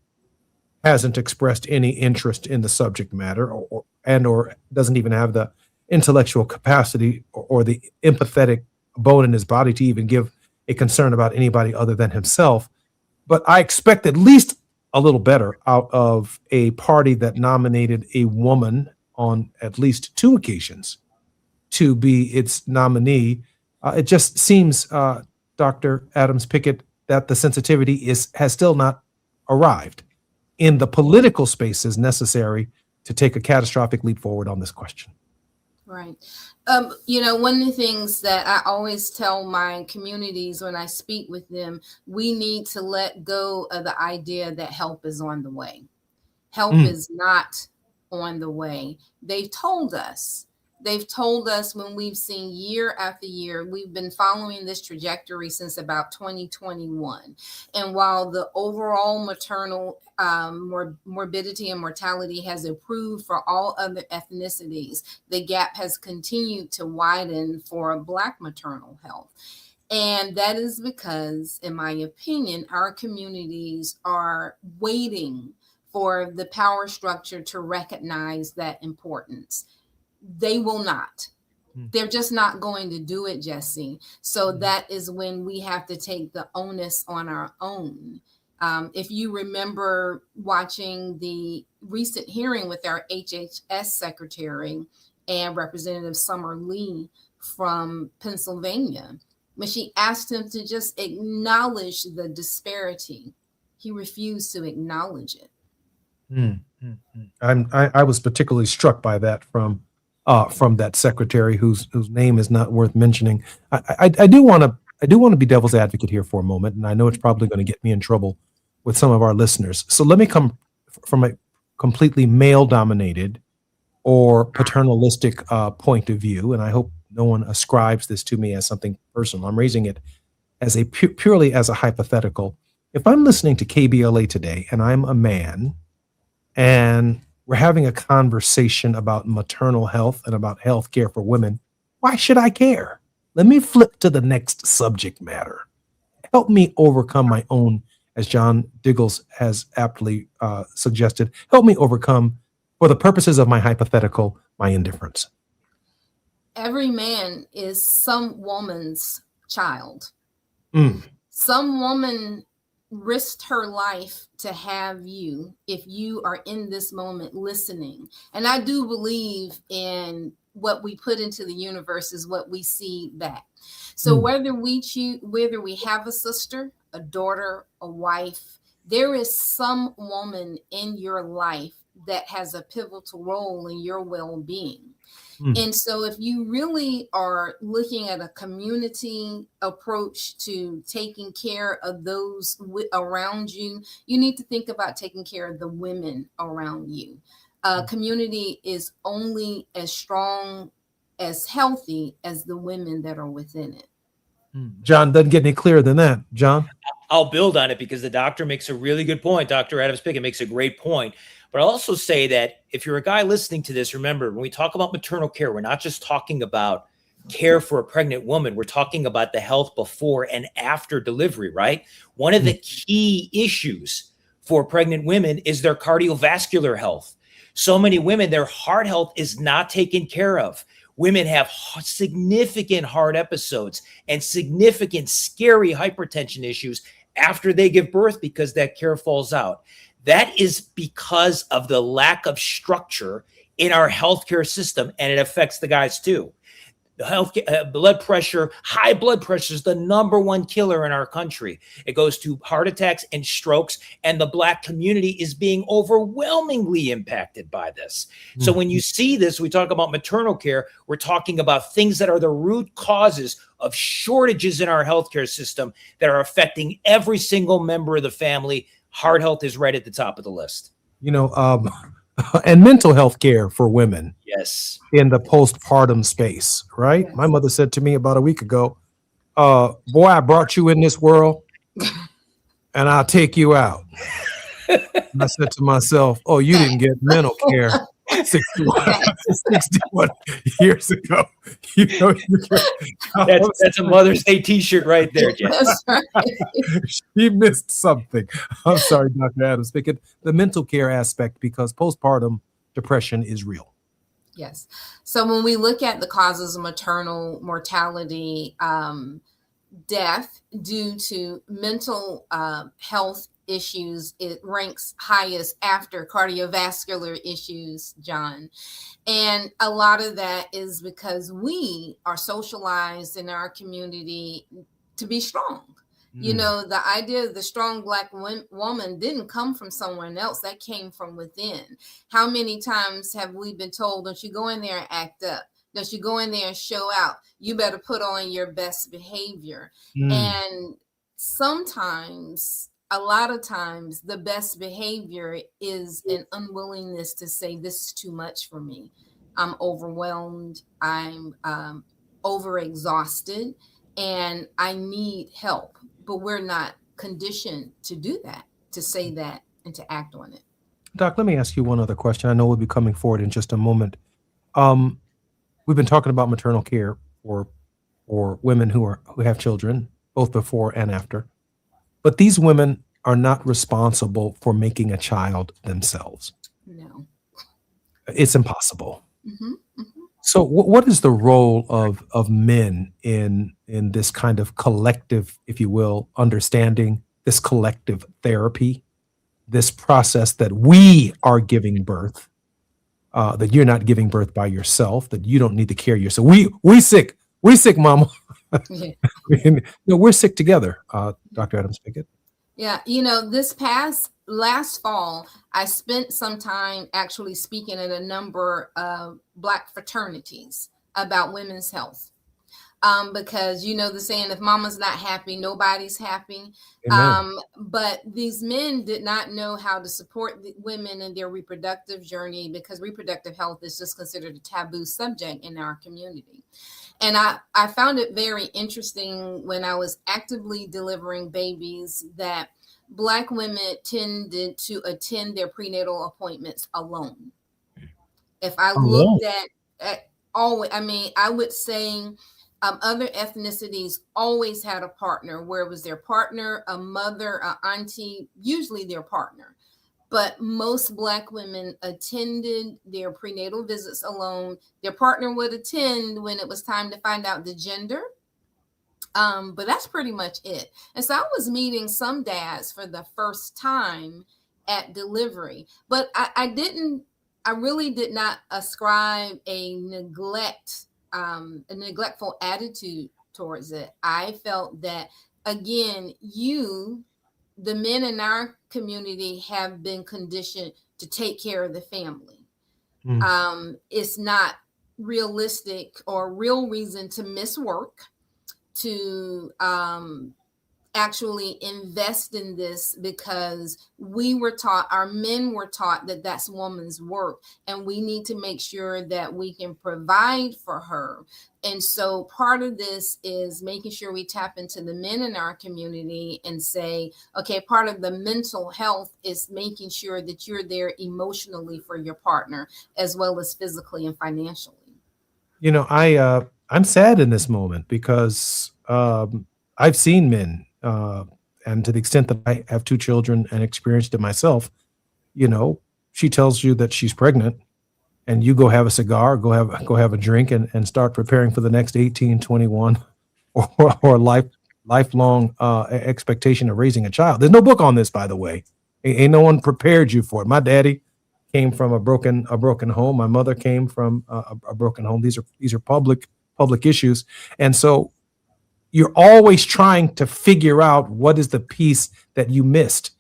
hasn't expressed any interest in the subject matter or doesn't even have the intellectual capacity or the empathetic bone in his body to even give a concern about anybody other than himself. But I expect at least a little better out of a party that nominated a woman on at least 2 occasions to be its nominee. It just seems, Dr. Adams-Pickett, that the sensitivity has still not arrived in the political spaces necessary to take a catastrophic leap forward on this question. Right. One of the things that I always tell my communities when I speak with them, we need to let go of the idea that help is on the way. Help is not on the way. They've told us when we've seen year after year, we've been following this trajectory since about 2021. And while the overall maternal morbidity and mortality has improved for all other ethnicities, the gap has continued to widen for Black maternal health. And that is because, in my opinion, our communities are waiting for the power structure to recognize that importance. They will not. They're just not going to do it, Jesse. So that is when we have to take the onus on our own. If you remember watching the recent hearing with our HHS secretary and Representative Summer Lee from Pennsylvania, when she asked him to just acknowledge the disparity, he refused to acknowledge it. I was particularly struck by that from that secretary whose name is not worth mentioning. I do want to be devil's advocate here for a moment, and I know it's probably going to get me in trouble with some of our listeners. So let me come from a completely male-dominated or paternalistic point of view, and I hope no one ascribes this to me as something personal. I'm raising it as a purely as a hypothetical. If I'm listening to KBLA today and I'm a man and we're having a conversation about maternal health and about health care for women, why should I care? Let me flip to the next subject matter. Help me overcome my own, as John Diggles has aptly suggested, help me overcome, for the purposes of my hypothetical, my indifference. Every man is some woman's child. Some woman risked her life to have you if you are in this moment listening. And I do believe in what we put into the universe is what we see back. So whether we have a sister, a daughter, a wife, there is some woman in your life that has a pivotal role in your well-being. And so if you really are looking at a community approach to taking care of those around you, you need to think about taking care of the women around you. Community is only as strong, as healthy as the women that are within it. John, doesn't get any clearer than that. John? I'll build on it because the doctor makes a really good point. Dr. Adams-Pickett makes a great point. But I'll also say that if you're a guy listening to this, remember, when we talk about maternal care, we're not just talking about care for a pregnant woman. We're talking about the health before and after delivery, right? One of the key issues for pregnant women is their cardiovascular health. So many women, their heart health is not taken care of. Women have significant heart episodes and significant scary hypertension issues after they give birth because that care falls out. That is because of the lack of structure in our healthcare system, and it affects the guys too. The blood pressure, high blood pressure is the number one killer in our country. It goes to heart attacks and strokes, and the Black community is being overwhelmingly impacted by this. So when you see this, we talk about maternal care, we're talking about things that are the root causes of shortages in our healthcare system that are affecting every single member of the family. Heart health is right at the top of the list. And mental health care for women. Yes. In the postpartum space, right? My mother said to me about a week ago, boy, I brought you in this world and I'll take you out. And I said to myself, oh, you didn't get mental care 61 years ago. That's a Mother's Day t-shirt right there, Jess. That's right. She missed something. I'm sorry, Dr. Adams. Speaking the mental care aspect, because postpartum depression is real. Yes. So when we look at the causes of maternal mortality, death due to mental health issues, it ranks highest after cardiovascular issues, John. And a lot of that is because we are socialized in our community to be strong. You know, the idea of the strong Black woman didn't come from someone else. That came from within. How many times have we been told, don't you go in there and act up? Don't you go in there and show out? You better put on your best behavior. And sometimes, a lot of times, the best behavior is an unwillingness to say, this is too much for me. I'm overwhelmed. I'm overexhausted, and I need help. But we're not conditioned to do that, to say that, and to act on it. Doc, let me ask you one other question. I know we'll be coming forward in just a moment. We've been talking about maternal care for women who have children, both before and after. But these women are not responsible for making a child themselves. No. It's impossible. So what is the role of men in this kind of collective, if you will, understanding, this collective therapy, this process that we are giving birth, that you're not giving birth by yourself, that you don't need to care yourself. We sick, mama. No, we're sick together, Dr. Adams Pickett. Yeah, you know, last fall, I spent some time actually speaking at a number of Black fraternities about women's health. Because you know the saying, if mama's not happy, nobody's happy. But these men did not know how to support the women in their reproductive journey, because reproductive health is just considered a taboo subject in our community. And I found it very interesting when I was actively delivering babies that Black women tended to attend their prenatal appointments alone. If I looked at always, I mean, I would say other ethnicities always had a partner, where it was their partner, a mother, an auntie, usually their partner. But most Black women attended their prenatal visits alone. Their partner would attend when it was time to find out the gender. But that's pretty much it. And so I was meeting some dads for the first time at delivery, but I really did not ascribe a neglectful attitude towards it. I felt that, again, the men in our community have been conditioned to take care of the family. It's not realistic or real reason to miss work, to actually invest in this, because our men were taught that that's woman's work, and we need to make sure that we can provide for her. And so part of this is making sure we tap into the men in our community and say, okay, part of the mental health is making sure that you're there emotionally for your partner, as well as physically and financially. You know, I'm sad in this moment, because I've seen men, and to the extent that I have two children and experienced it myself, you know, she tells you that she's pregnant, and you go have a cigar, go have a drink, and start preparing for the next 18, 21, or lifelong expectation of raising a child. There's no book on this, by the way. Ain't no one prepared you for it. My daddy came from a broken home. My mother came from a broken home. These are public issues, and so you're always trying to figure out what is the piece that you missed.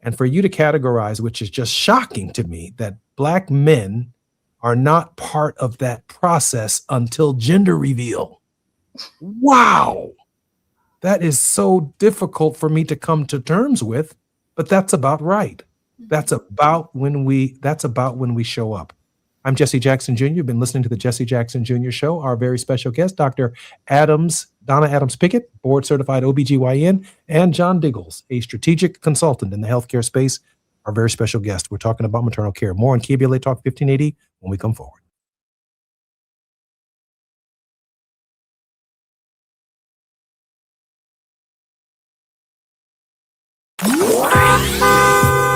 And for you to categorize, which is just shocking to me, that Black men are not part of that process until gender reveal. Wow. That is so difficult for me to come to terms with, but that's about right. That's about when we show up. I'm Jesse Jackson Jr. You've been listening to the Jesse Jackson Jr. Show. Our very special guest, Dr. Donna Adams Pickett, board certified OBGYN, and John Diggles, a strategic consultant in the healthcare space. Our very special guest. We're talking about maternal care. More on KBLA Talk 1580 when we come forward.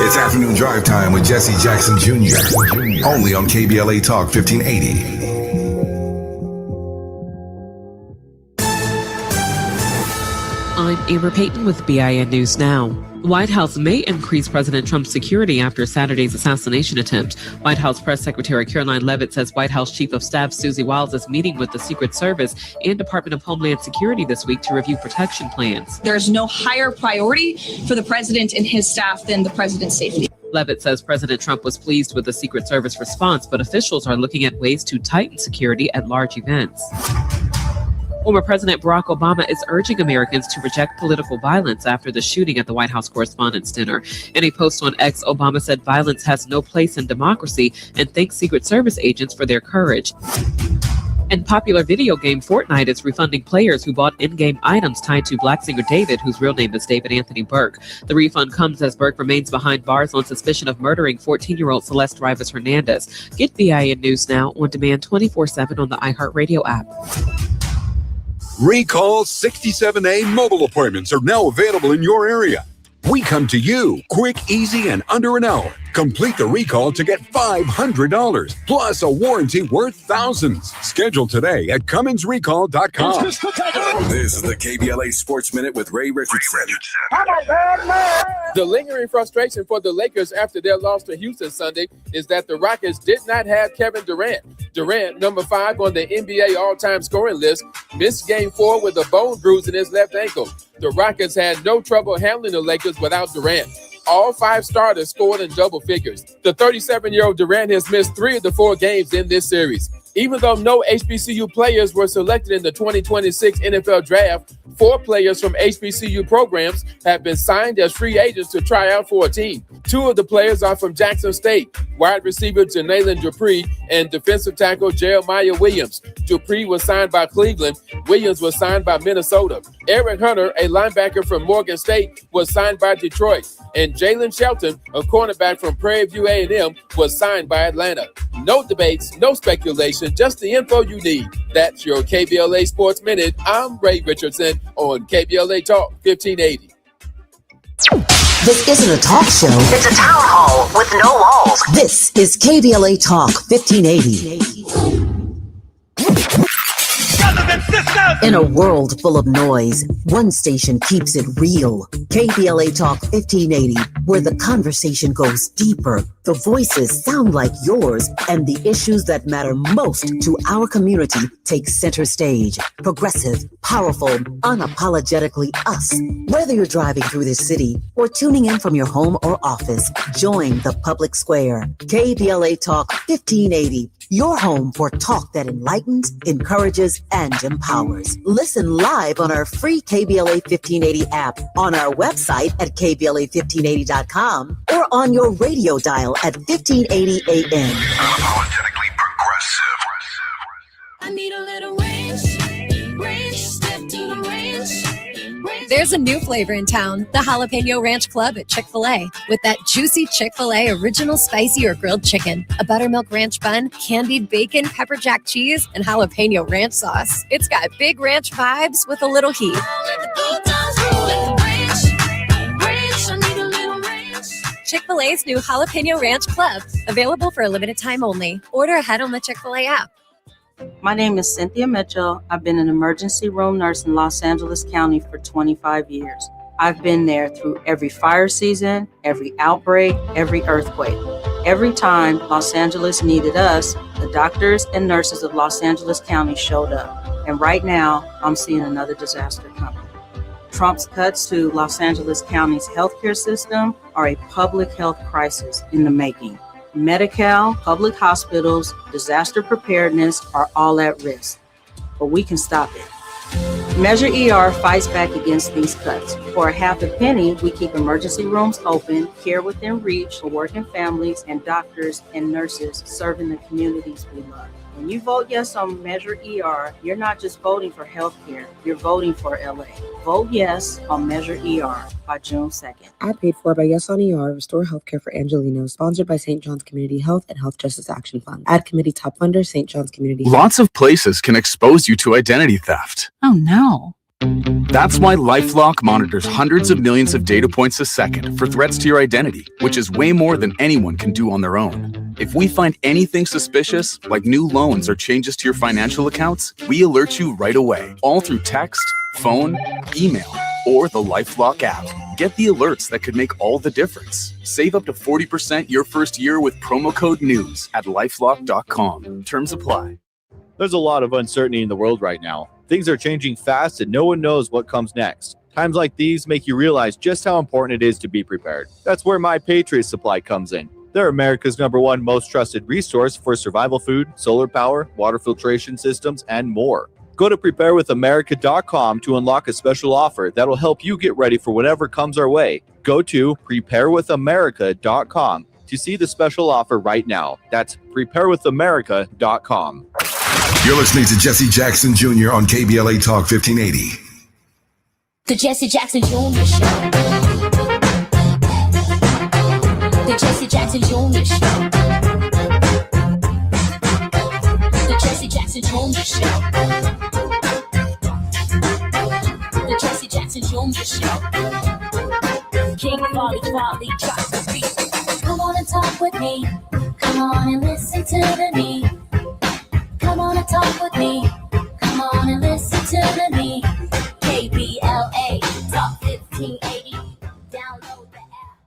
It's afternoon drive time with Jesse Jackson Jr. Only on KBLA Talk 1580. I'm Amber Payton with BIN News Now. The White House may increase President Trump's security after Saturday's assassination attempt. White House Press Secretary Caroline Leavitt says White House Chief of Staff Susie Wiles is meeting with the Secret Service and Department of Homeland Security this week to review protection plans. There's no higher priority for the president and his staff than the president's safety. Leavitt says President Trump was pleased with the Secret Service response, but officials are looking at ways to tighten security at large events. Former President Barack Obama is urging Americans to reject political violence after the shooting at the White House Correspondents' Dinner. In a post on X, Obama said violence has no place in democracy and thanked Secret Service agents for their courage. And popular video game Fortnite is refunding players who bought in-game items tied to Black singer David, whose real name is David Anthony Burke. The refund comes as Burke remains behind bars on suspicion of murdering 14-year-old Celeste Rivas Hernandez. Get BIN News Now on demand 24/7 on the iHeartRadio app. Recall 67A mobile appointments are now available in your area. We come to you quick, easy, and under an hour. Complete the recall to get $500 plus a warranty worth thousands. Schedule today at CumminsRecall.com. This is the KBLA Sports Minute with Ray Richardson. The lingering frustration for the Lakers after their loss to Houston Sunday is that the Rockets did not have Kevin Durant. Durant, number 5 on the NBA all-time scoring list, missed Game 4 with a bone bruise in his left ankle. The Rockets had no trouble handling the Lakers without Durant. All 5 starters scored in double figures. The 37-year-old Durant has missed 3 of the 4 games in this series. Even though no HBCU players were selected in the 2026 NFL Draft, 4 players from HBCU programs have been signed as free agents to try out for a team. 2 of the players are from Jackson State, wide receiver Janalen Dupree and defensive tackle Jeremiah Williams. Dupree was signed by Cleveland. Williams was signed by Minnesota. Eric Hunter, a linebacker from Morgan State, was signed by Detroit. And Jalen Shelton, a cornerback from Prairie View A&M, was signed by Atlanta. No debates, no speculation, just the info you need. That's your KBLA Sports Minute. I'm Ray Richardson on KBLA Talk 1580. This isn't a talk show. It's a town hall with no walls. This is KBLA Talk 1580. In a world full of noise, one station keeps it real. KBLA Talk 1580, where the conversation goes deeper, the voices sound like yours, and the issues that matter most to our community take center stage. Progressive, powerful, unapologetically us. Whether you're driving through this city or tuning in from your home or office, join the public square. KBLA Talk 1580, your home for talk that enlightens, encourages, and empowers. Listen live on our free KBLA 1580 app, on our website at KBLA1580.com, or on your radio dial at 1580 AM. Unapologetically progressive. I need a little range, step to the range. There's a new flavor in town, the Jalapeno Ranch Club at Chick-fil-A, with that juicy Chick-fil-A original spicy or grilled chicken, a buttermilk ranch bun, candied bacon, pepper jack cheese, and jalapeno ranch sauce. It's got big ranch vibes with a little heat. Chick-fil-A's new Jalapeno Ranch Club, available for a limited time only. Order ahead on the Chick-fil-A app. My name is Cynthia Mitchell. I've been an emergency room nurse in Los Angeles County for 25 years. I've been there through every fire season, every outbreak, every earthquake. Every time Los Angeles needed us, the doctors and nurses of Los Angeles County showed up. And right now, I'm seeing another disaster coming. Trump's cuts to Los Angeles County's healthcare system are a public health crisis in the making. Medi-Cal, public hospitals, disaster preparedness are all at risk, but we can stop it. Measure ER fights back against these cuts. For a half a penny, we keep emergency rooms open, care within reach for working families, and doctors and nurses serving the communities we love. When you vote yes on Measure ER, you're not just voting for healthcare, you're voting for LA. Vote yes on Measure ER by June 2nd. Ad paid for by Yes on ER, Restore Healthcare for Angelenos, sponsored by St. John's Community Health and Health Justice Action Fund. Ad committee top funder, St. John's Community Health. Lots of places can expose you to identity theft. Oh no. That's why LifeLock monitors hundreds of millions of data points a second for threats to your identity, which is way more than anyone can do on their own. If we find anything suspicious, like new loans or changes to your financial accounts, we alert you right away, all through text, phone, email, or the LifeLock app. Get the alerts that could make all the difference. Save up to 40% your first year with promo code NEWS at LifeLock.com. Terms apply. There's a lot of uncertainty in the world right now. Things are changing fast and no one knows what comes next. Times like these make you realize just how important it is to be prepared. That's where My Patriot Supply comes in. They're America's #1 most trusted resource for survival food, solar power, water filtration systems, and more. Go to preparewithamerica.com to unlock a special offer that'll help you get ready for whatever comes our way. Go to preparewithamerica.com to see the special offer right now. That's preparewithamerica.com. You're listening to Jesse Jackson Jr. on KBLA Talk 1580. The Jesse Jackson Jr. Show. The Jesse Jackson Jr. Show. The Jesse Jackson Jr. Show. The Jesse Jackson Jr. Show. King Volley drops the beat. Come on and talk with me. Come on and listen to me. Come on and talk with me. Come on and listen to me. KBLA Talk 1580. Download the app.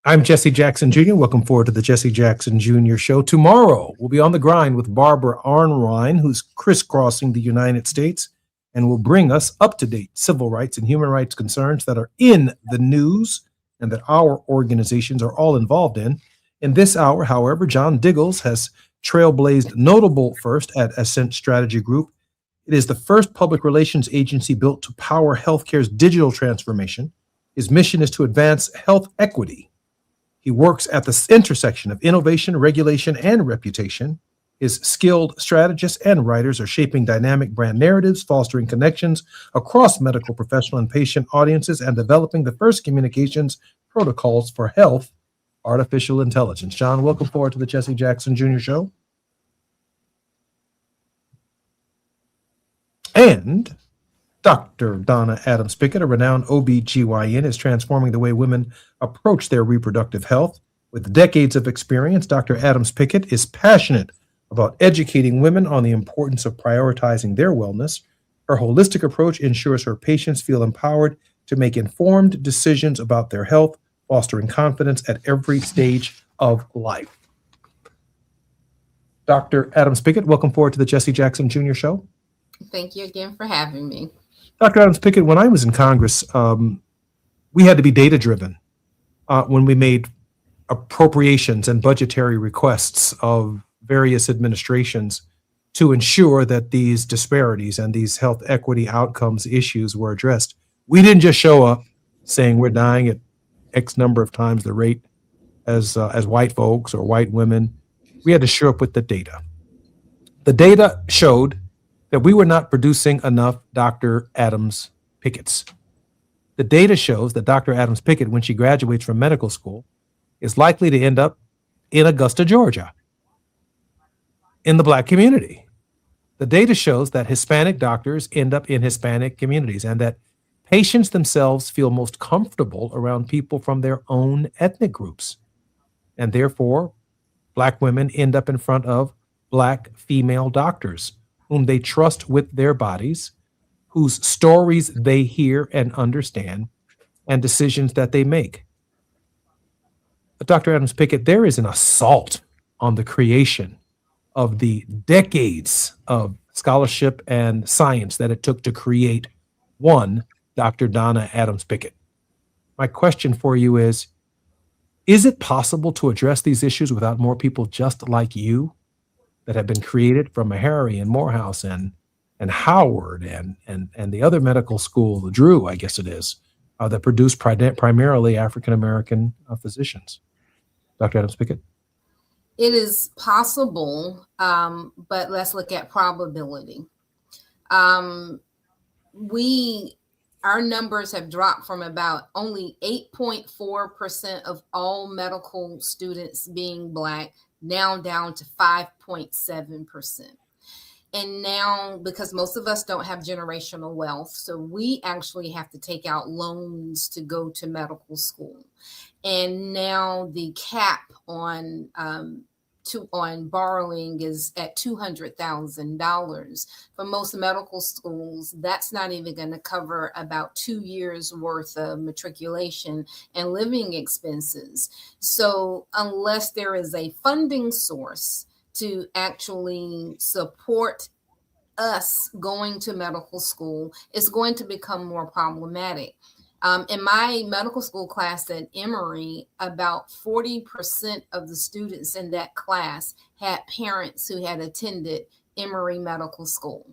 I'm Jesse Jackson Jr. Welcome forward to the Jesse Jackson Jr. Show. Tomorrow, we'll be on the grind with Barbara Arnrine, who's crisscrossing the United States and will bring us up-to-date civil rights and human rights concerns that are in the news and that our organizations are all involved in. In this hour, however, John Diggles has trailblazed notable first at Ascent Strategy Group. It is the first public relations agency built to power healthcare's digital transformation. His mission is to advance health equity. He works at the intersection of innovation, regulation, and reputation. His skilled strategists and writers are shaping dynamic brand narratives, fostering connections across medical professional and patient audiences, and developing the first communications protocols for health artificial intelligence. John, welcome forward to the Jesse Jackson Jr. Show. And Dr. Donna Adams Pickett, a renowned OBGYN, is transforming the way women approach their reproductive health. With decades of experience, Dr. Adams Pickett is passionate about educating women on the importance of prioritizing their wellness. Her holistic approach ensures her patients feel empowered to make informed decisions about their health, fostering confidence at every stage of life. Dr. Adams Pickett, welcome forward to the Jesse Jackson Jr. Show. Thank you again for having me. Dr. Adams Pickett, when I was in Congress, we had to be data-driven when we made appropriations and budgetary requests of various administrations to ensure that these disparities and these health equity outcomes issues were addressed. We didn't just show up saying we're dying at X number of times the rate as white folks or white women. We had to show up with the data. The data showed that we were not producing enough Dr. Adams Picketts. The data shows that Dr. Adams Pickett, when she graduates from medical school, is likely to end up in Augusta, Georgia, in the Black community. The data shows that Hispanic doctors end up in Hispanic communities and that patients themselves feel most comfortable around people from their own ethnic groups. And therefore, Black women end up in front of Black female doctors whom they trust with their bodies, whose stories they hear and understand, and decisions that they make. But Dr. Adams Pickett, there is an assault on the creation of the decades of scholarship and science that it took to create one Dr. Donna Adams Pickett. My question for you is it possible to address these issues without more people just like you that have been created from Meharry and Morehouse and Howard and the other medical school, the Drew, I guess it is, that produce primarily African-American physicians? Dr. Adams Pickett? It is possible, but let's look at probability. Our numbers have dropped from about only 8.4% of all medical students being Black, now down to 5.7%. And now, because most of us don't have generational wealth, so we actually have to take out loans to go to medical school. And now the cap on borrowing is at $200,000. For most medical schools, that's not even going to cover about 2 years worth of matriculation and living expenses. So unless there is a funding source to actually support us going to medical school, it's going to become more problematic. In my medical school class at Emory, about 40% of the students in that class had parents who had attended Emory Medical School.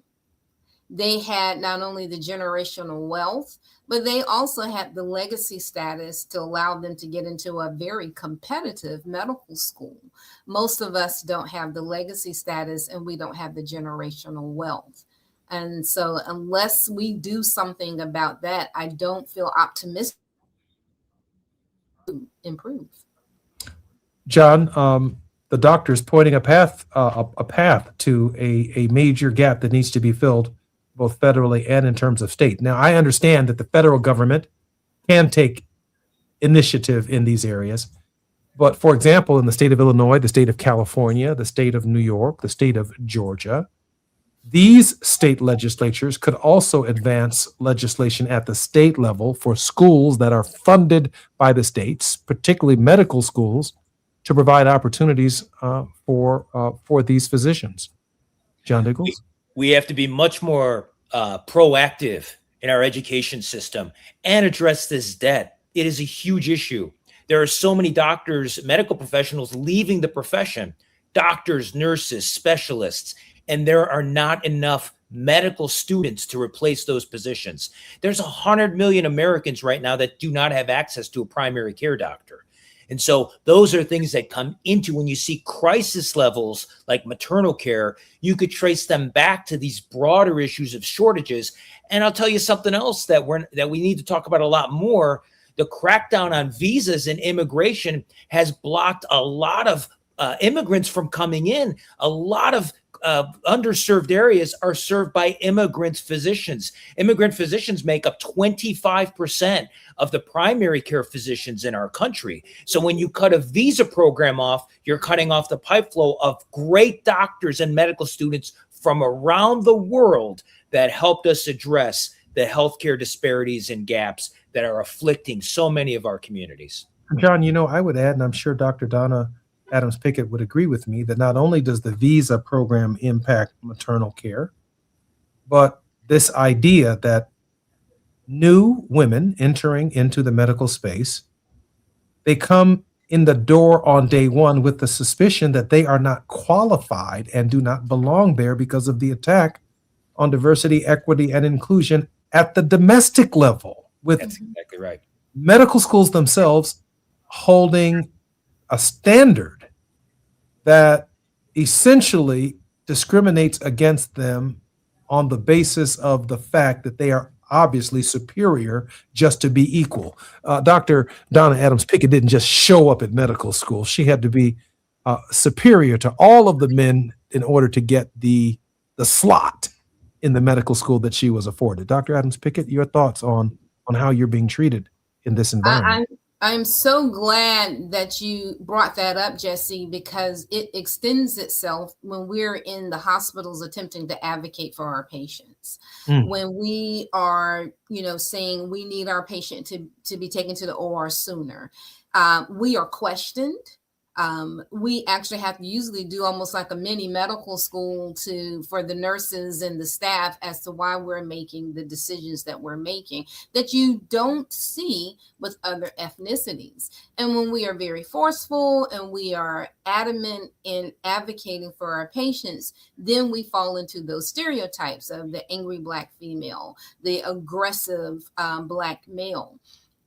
They had not only the generational wealth, but they also had the legacy status to allow them to get into a very competitive medical school. Most of us don't have the legacy status and we don't have the generational wealth. And so unless we do something about that, I don't feel optimistic to improve. John, the doctor's pointing a path to a major gap that needs to be filled both federally and in terms of state. Now, I understand that the federal government can take initiative in these areas. But for example, in the state of Illinois, the state of California, the state of New York, the state of Georgia, these state legislatures could also advance legislation at the state level for schools that are funded by the states, particularly medical schools, to provide opportunities for these physicians. John Diggles? We have to be much more proactive in our education system and address this debt. It is a huge issue. There are so many doctors, medical professionals leaving the profession, doctors, nurses, specialists, and there are not enough medical students to replace those positions. There's 100 million Americans right now that do not have access to a primary care doctor. And so those are things that come into when you see crisis levels like maternal care, you could trace them back to these broader issues of shortages. And I'll tell you something else that we need to talk about a lot more. The crackdown on visas and immigration has blocked a lot of immigrants from coming in. A lot of underserved areas are served by immigrant physicians. Immigrant physicians make up 25% of the primary care physicians in our country. So when you cut a visa program off, you're cutting off the pipe flow of great doctors and medical students from around the world that helped us address the healthcare disparities and gaps that are afflicting so many of our communities. John, I would add, and I'm sure Dr. Donna Adams Pickett would agree with me, that not only does the visa program impact maternal care, but this idea that new women entering into the medical space, they come in the door on day one with the suspicion that they are not qualified and do not belong there because of the attack on diversity, equity, and inclusion at the domestic level, with That's exactly right. medical schools themselves holding a standard that essentially discriminates against them on the basis of the fact that they are obviously superior just to be equal. Dr. Donna Adams Pickett didn't just show up at medical school. She had to be superior to all of the men in order to get the slot in the medical school that she was afforded. Dr. Adams Pickett, your thoughts on on how you're being treated in this environment. I'm so glad that you brought that up, Jesse, because it extends itself when we're in the hospitals attempting to advocate for our patients. When we are, saying we need our patient to be taken to the OR sooner, we are questioned. We actually have to usually do almost like a mini medical school for the nurses and the staff as to why we're making the decisions that we're making that you don't see with other ethnicities. And when we are very forceful and we are adamant in advocating for our patients, then we fall into those stereotypes of the angry Black female, the aggressive Black male.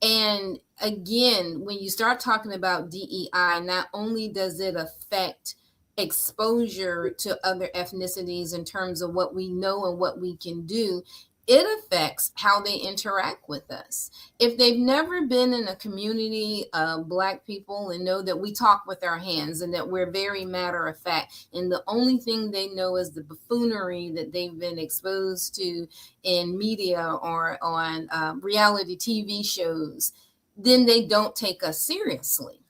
And again, when you start talking about DEI, not only does it affect exposure to other ethnicities in terms of what we know and what we can do, it affects how they interact with us. If they've never been in a community of Black people and know that we talk with our hands and that we're very matter of fact, and the only thing they know is the buffoonery that they've been exposed to in media or on reality TV shows, then they don't take us seriously.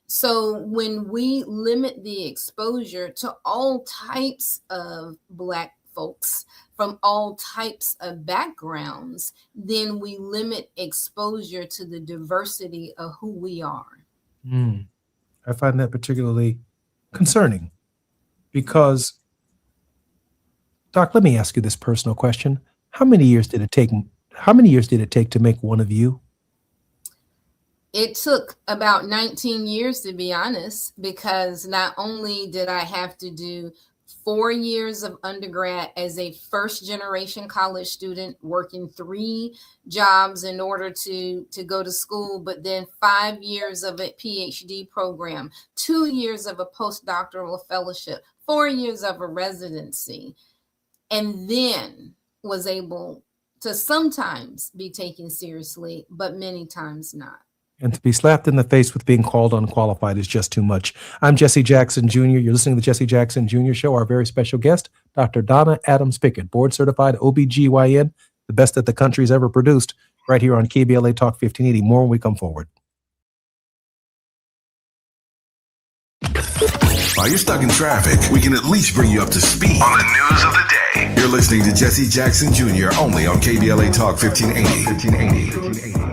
So when we limit the exposure to all types of Black folks from all types of backgrounds, then we limit exposure to the diversity of who we are. I find that particularly concerning because, Doc, let me ask you this personal question. How many years did it take to make one of you? It took about 19 years, to be honest, because not only did I have to do 4 years of undergrad as a first generation college student, working 3 jobs in order to go to school, but then 5 years of a PhD program, 2 years of a postdoctoral fellowship, 4 years of a residency, and then was able to sometimes be taken seriously, but many times not. And to be slapped in the face with being called unqualified is just too much. I'm Jesse Jackson Jr. You're listening to the Jesse Jackson Jr. Show. Our very special guest, Dr. Donna Adams Pickett, board-certified OBGYN, the best that the country's ever produced, right here on KBLA Talk 1580. More when we come forward. While you're stuck in traffic, we can at least bring you up to speed on the news of the day. You're listening to Jesse Jackson Jr. only on KBLA Talk 1580.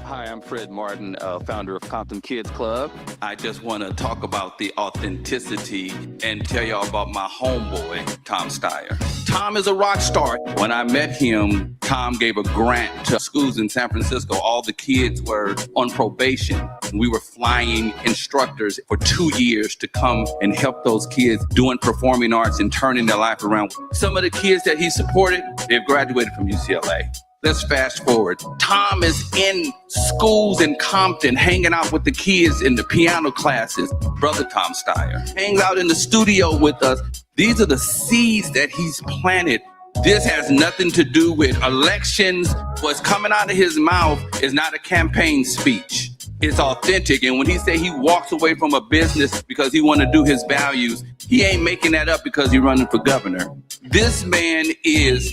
Hi, I'm Fred Martin, founder of Compton Kids Club. I just want to talk about the authenticity and tell y'all about my homeboy, Tom Steyer. Tom is a rock star. When I met him, Tom gave a grant to schools in San Francisco. All the kids were on probation. We were flying instructors for 2 years to come and help those kids doing performing arts and turning their life around. Some of the kids that he supported, they've graduated from UCLA. Let's fast forward. Tom is in schools in Compton, hanging out with the kids in the piano classes. Brother Tom Steyer hangs out in the studio with us. These are the seeds that he's planted. This has nothing to do with elections. What's coming out of his mouth is not a campaign speech. It's authentic. And when he say he walks away from a business because he want to do his values, he ain't making that up because he's running for governor. This man is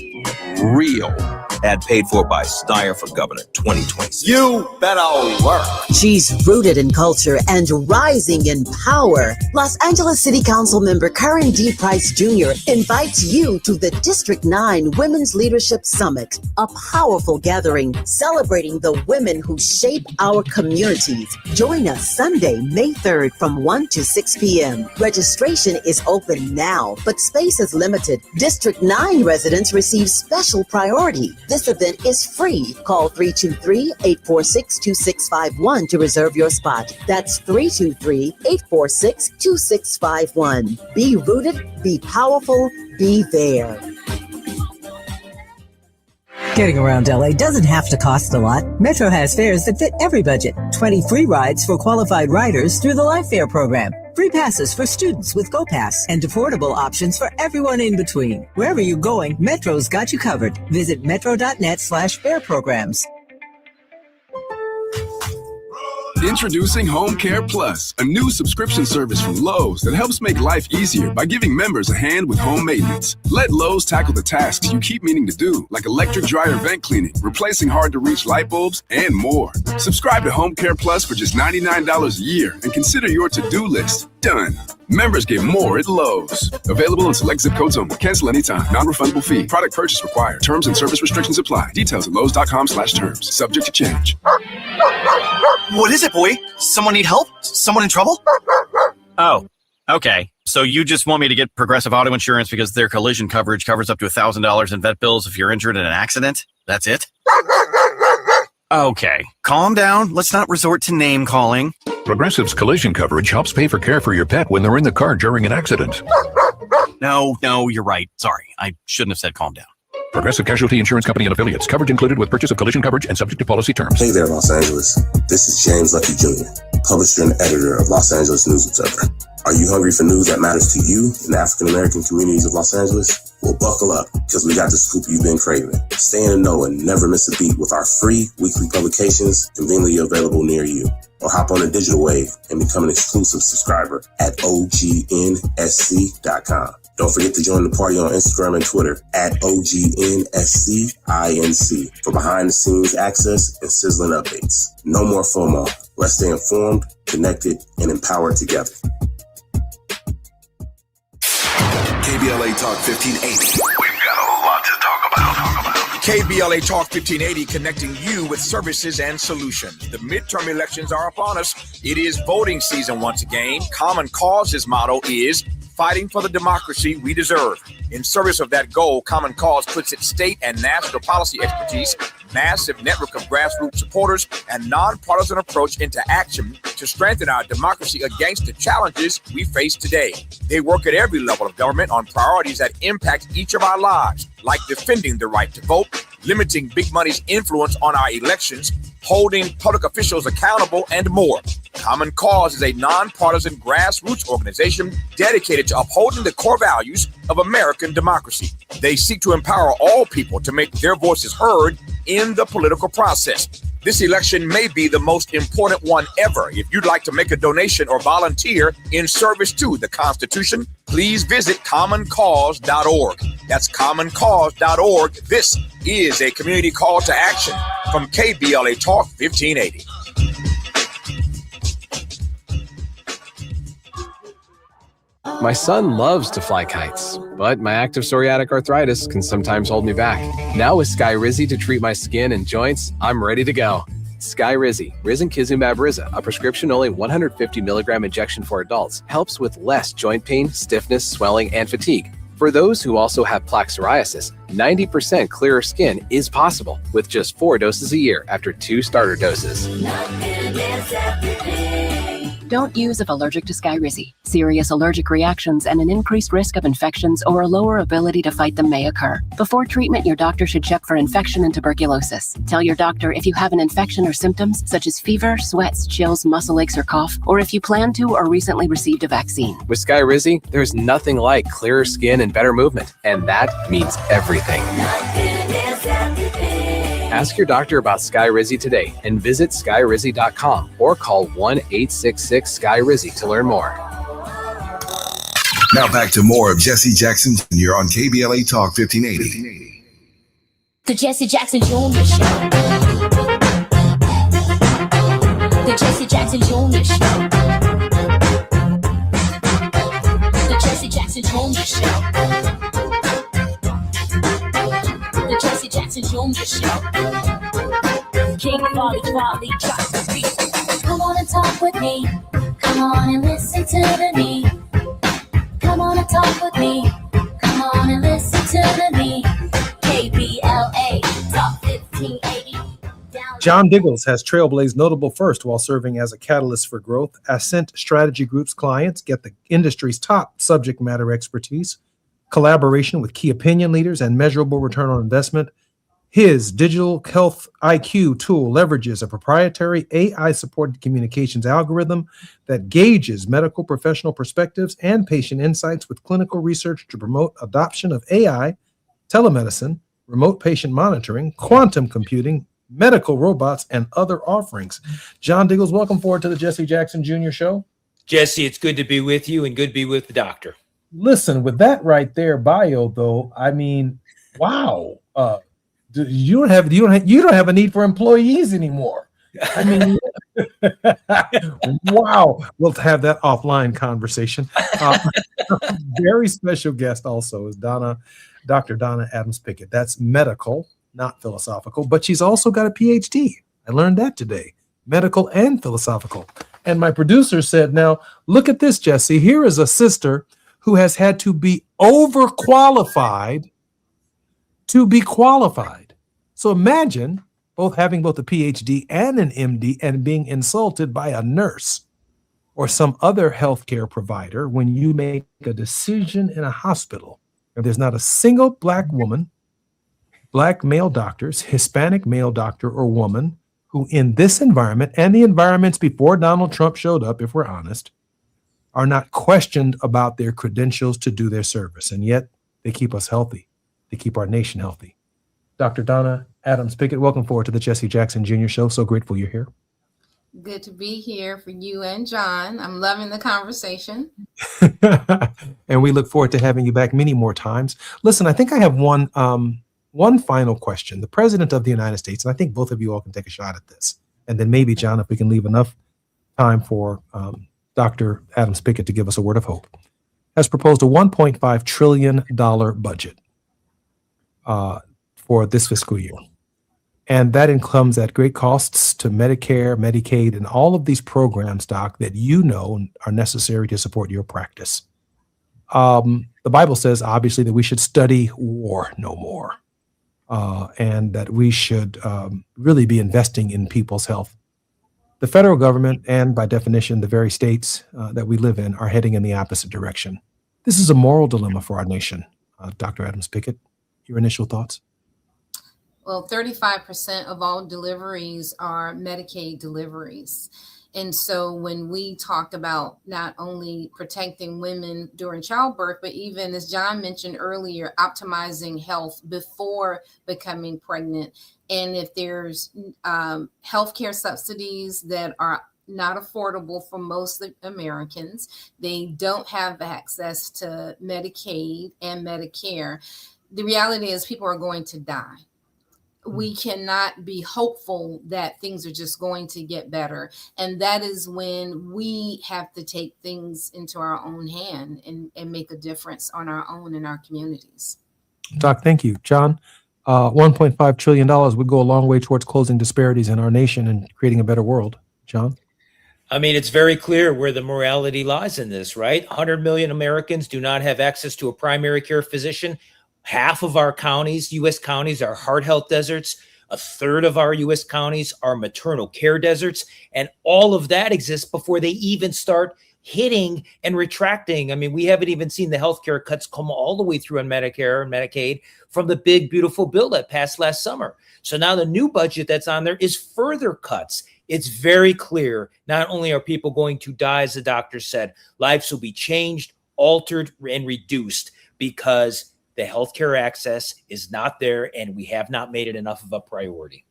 real. Ad paid for by Steyer for Governor 2026. You better work. She's rooted in culture and rising in power. Los Angeles City Council member Karen D. Price Jr. invites you to the District 9 Women's Leadership Summit, a powerful gathering celebrating the women who shape our communities. Join us Sunday, May 3rd from 1 to 6 p.m. Registration is open now, but space is limited. District 9 residents receive special priority. This event is free. Call 323-846-2651 to reserve your spot. That's 323-846-2651. Be rooted, be powerful, be there. Getting around LA doesn't have to cost a lot. Metro has fares that fit every budget. 20 free rides for qualified riders through the Life Fare program. Free passes for students with GoPass and affordable options for everyone in between. Wherever you're going, Metro's got you covered. Visit metro.net/fare programs. Introducing Home Care Plus, a new subscription service from Lowe's that helps make life easier by giving members a hand with home maintenance. Let Lowe's tackle the tasks you keep meaning to do, like electric dryer vent cleaning, replacing hard-to-reach light bulbs, and more. Subscribe to Home Care Plus for just $99 a year and consider your to-do list done. Members get more at Lowe's. Available in select zip codes only. Cancel anytime. Non-refundable fee. Product purchase required. Terms and service restrictions apply. Details at lowes.com/terms. Subject to change. What is it, boy? Someone need help? Someone in trouble? Oh, okay. So you just want me to get Progressive Auto Insurance because their collision coverage covers up to $1,000 in vet bills if you're injured in an accident? That's it? Okay, calm down. Let's not resort to name calling. Progressive's collision coverage helps pay for care for your pet when they're in the car during an accident. No, you're right. Sorry, I shouldn't have said calm down. Progressive Casualty Insurance Company and affiliates. Coverage included with purchase of collision coverage and subject to policy terms. Hey there, Los Angeles. This is James Lucky Jr., publisher and editor of Los Angeles News Observer. Are you hungry for news that matters to you in the African-American communities of Los Angeles? Well, buckle up, because we got the scoop you've been craving. Stay in the know and never miss a beat with our free weekly publications conveniently available near you. Or hop on the digital wave and become an exclusive subscriber at OGNSC.com. Don't forget to join the party on Instagram and Twitter at OGNSCINC for behind-the-scenes access and sizzling updates. No more FOMO. Let's stay informed, connected, and empowered together. KBLA Talk 1580. We've got a lot to talk about. KBLA Talk 1580, connecting you with services and solutions. The midterm elections are upon us. It is voting season once again. Common Cause's motto is fighting for the democracy we deserve. In service of that goal, Common Cause puts its state and national policy expertise, massive network of grassroots supporters, and nonpartisan approach into action to strengthen our democracy against the challenges we face today. They work at every level of government on priorities that impact each of our lives, like defending the right to vote, limiting big money's influence on our elections, holding public officials accountable, and more. Common Cause is a nonpartisan grassroots organization dedicated to upholding the core values of American democracy. They seek to empower all people to make their voices heard in the political process. This election may be the most important one ever. If you'd like to make a donation or volunteer in service to the Constitution, please visit commoncause.org. That's commoncause.org. This is a community call to action from KBLA Talk 1580. My son loves to fly kites, but my active psoriatic arthritis can sometimes hold me back. Now with Skyrizi to treat my skin and joints, I'm ready to go. Skyrizi, risankizumab Riza, a prescription-only 150 milligram injection for adults, helps with less joint pain, stiffness, swelling, and fatigue. For those who also have plaque psoriasis, 90% clearer skin is possible with just 4 doses a year after 2 starter doses. Don't use if allergic to Skyrizi. Serious allergic reactions and an increased risk of infections or a lower ability to fight them may occur. Before treatment, your doctor should check for infection and tuberculosis. Tell your doctor if you have an infection or symptoms such as fever, sweats, chills, muscle aches, or cough, or if you plan to or recently received a vaccine. With Skyrizi, there's nothing like clearer skin and better movement, and that means everything. Ask your doctor about Skyrizi today and visit skyrizi.com or call 1-866-SKY-RIZI to learn more. Now back to more of Jesse Jackson Jr. on KBLA Talk 1580. The Jesse Jackson Jr. Show. The Jesse Jackson Jr. Show. The Jesse Jackson Jr. Show. The Jesse Jackson Jr. Show. King Volley, drop the beat. Come on and talk with me. Come on and listen to the me. Come on and talk with me. Come on and listen to the me. KBLA Talk 1580. John Diggles has trailblazed notable first while serving as a catalyst for growth. Ascent Strategy Group's clients get the industry's top subject matter expertise, collaboration with key opinion leaders, and measurable return on investment. His digital health IQ tool leverages a proprietary AI-supported communications algorithm that gauges medical professional perspectives and patient insights with clinical research to promote adoption of AI, telemedicine, remote patient monitoring, quantum computing, medical robots, and other offerings. John Diggles, welcome forward to the Jesse Jackson Jr. Show. Jesse, it's good to be with you and good to be with the doctor. Listen, with that right there bio, though, I mean, wow. You don't have a need for employees anymore. I mean, wow. We'll have that offline conversation. Very special guest also is Dr. Donna Adams Pickett. That's medical, not philosophical, but she's also got a PhD. I learned that today, medical and philosophical. And my producer said, now look at this, Jesse. Here is a sister who has had to be overqualified to be qualified. So imagine having both a PhD and an MD and being insulted by a nurse or some other healthcare provider when you make a decision in a hospital. And there's not a single Black woman, Black male doctors, Hispanic male doctor or woman who in this environment and the environments before Donald Trump showed up, if we're honest, are not questioned about their credentials to do their service. And yet they keep us healthy. They keep our nation healthy. Dr. Donna Adams Pickett, welcome forward to the Jesse Jackson Jr. Show. So grateful you're here. Good to be here for you and John. I'm loving the conversation. And we look forward to having you back many more times. Listen, I think I have one final question. The President of the United States, and I think both of you all can take a shot at this, and then maybe, John, if we can leave enough time for Dr. Adams Pickett to give us a word of hope, has proposed a $1.5 trillion budget for this fiscal year. And that comes at great costs to Medicare, Medicaid, and all of these programs, Doc, that you know are necessary to support your practice. The Bible says, obviously, that we should study war no more, and that we should really be investing in people's health. The federal government, and by definition, the very states that we live in, are heading in the opposite direction. This is a moral dilemma for our nation. Dr. Adams Pickett, your initial thoughts? Well, 35% of all deliveries are Medicaid deliveries. And so when we talk about not only protecting women during childbirth, but even, as John mentioned earlier, optimizing health before becoming pregnant. And if there's healthcare subsidies that are not affordable for most Americans, they don't have access to Medicaid and Medicare. The reality is people are going to die. We cannot be hopeful that things are just going to get better. And that is when we have to take things into our own hand and make a difference on our own in our communities. Doc, thank you. John, $1.5 trillion would go a long way towards closing disparities in our nation and creating a better world. John? I mean, it's very clear where the morality lies in this, right? 100 million Americans do not have access to a primary care physician. Half of our counties, U.S. counties, are heart health deserts. A third of our U.S. counties are maternal care deserts. And all of that exists before they even start hitting and retracting. I mean, we haven't even seen the healthcare cuts come all the way through on Medicare and Medicaid from the big, beautiful bill that passed last summer. So now the new budget that's on there is further cuts. It's very clear. Not only are people going to die, as the doctor said, lives will be changed, altered, and reduced because the healthcare access is not there, and we have not made it enough of a priority.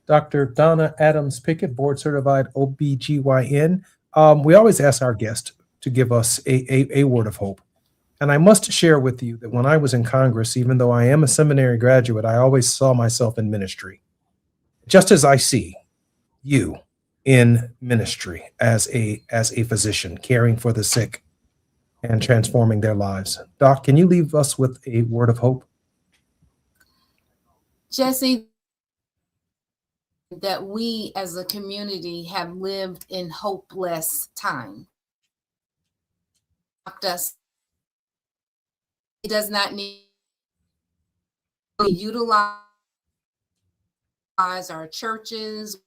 Dr. Donna Adams Pickett, board certified OBGYN. We always ask our guest to give us a word of hope. And I must share with you that when I was in Congress, even though I am a seminary graduate, I always saw myself in ministry. Just as I see you in ministry as a physician, caring for the sick and transforming their lives. Doc, can you leave us with a word of hope? Jesse, that we as a community have lived in hopeless time. It does not need to utilize our churches,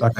Doc,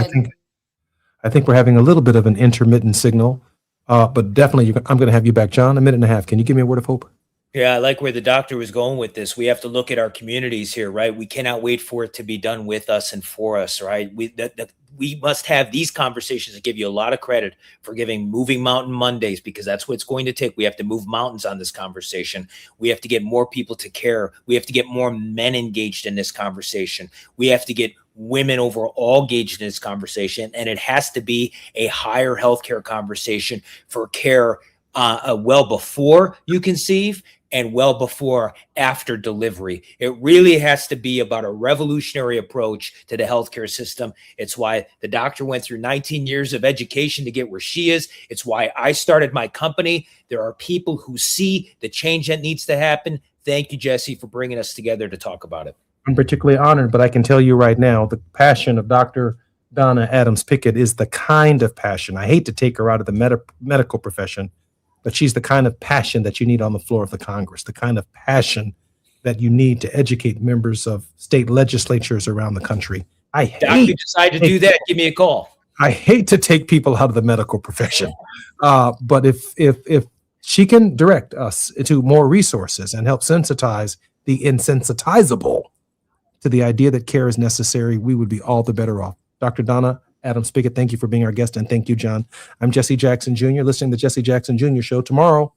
I think we're having a little bit of an intermittent signal, but definitely I'm going to have you back. John, a minute and a half. Can you give me a word of hope? Yeah, I like where the doctor was going with this. We have to look at our communities here, right? We cannot wait for it to be done with us and for us, right? The we must have these conversations. I give you a lot of credit for giving Moving Mountain Mondays, because that's what it's going to take. We have to move mountains on this conversation. We have to get more people to care. We have to get more men engaged in this conversation. We have to get women overall engaged in this conversation. And it has to be a higher healthcare conversation for care well before you conceive and well before after delivery. It really has to be about a revolutionary approach to the healthcare system. It's why the doctor went through 19 years of education to get where she is. It's why I started my company. There are people who see the change that needs to happen. Thank you, Jesse, for bringing us together to talk about it. I'm particularly honored, but I can tell you right now, the passion of Dr. Donna Adams Pickett is the kind of passion. I hate to take her out of the medical profession, but she's the kind of passion that you need on the floor of the Congress, the kind of passion that you need to educate members of state legislatures around the country. If you decide to do that, give me a call. I hate to take people out of the medical profession, but if she can direct us to more resources and help sensitize the insensitizable to the idea that care is necessary, we would be all the better off. Dr. Donna Adams Pickett, thank you for being our guest, and thank you, John. I'm Jesse Jackson Jr., listening to the Jesse Jackson Jr. Show tomorrow,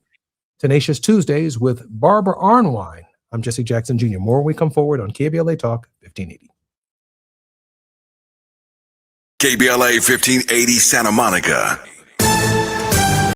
Tenacious Tuesdays with Barbara Arnwine. I'm Jesse Jackson Jr. More when we come forward on KBLA Talk 1580. KBLA 1580 Santa Monica.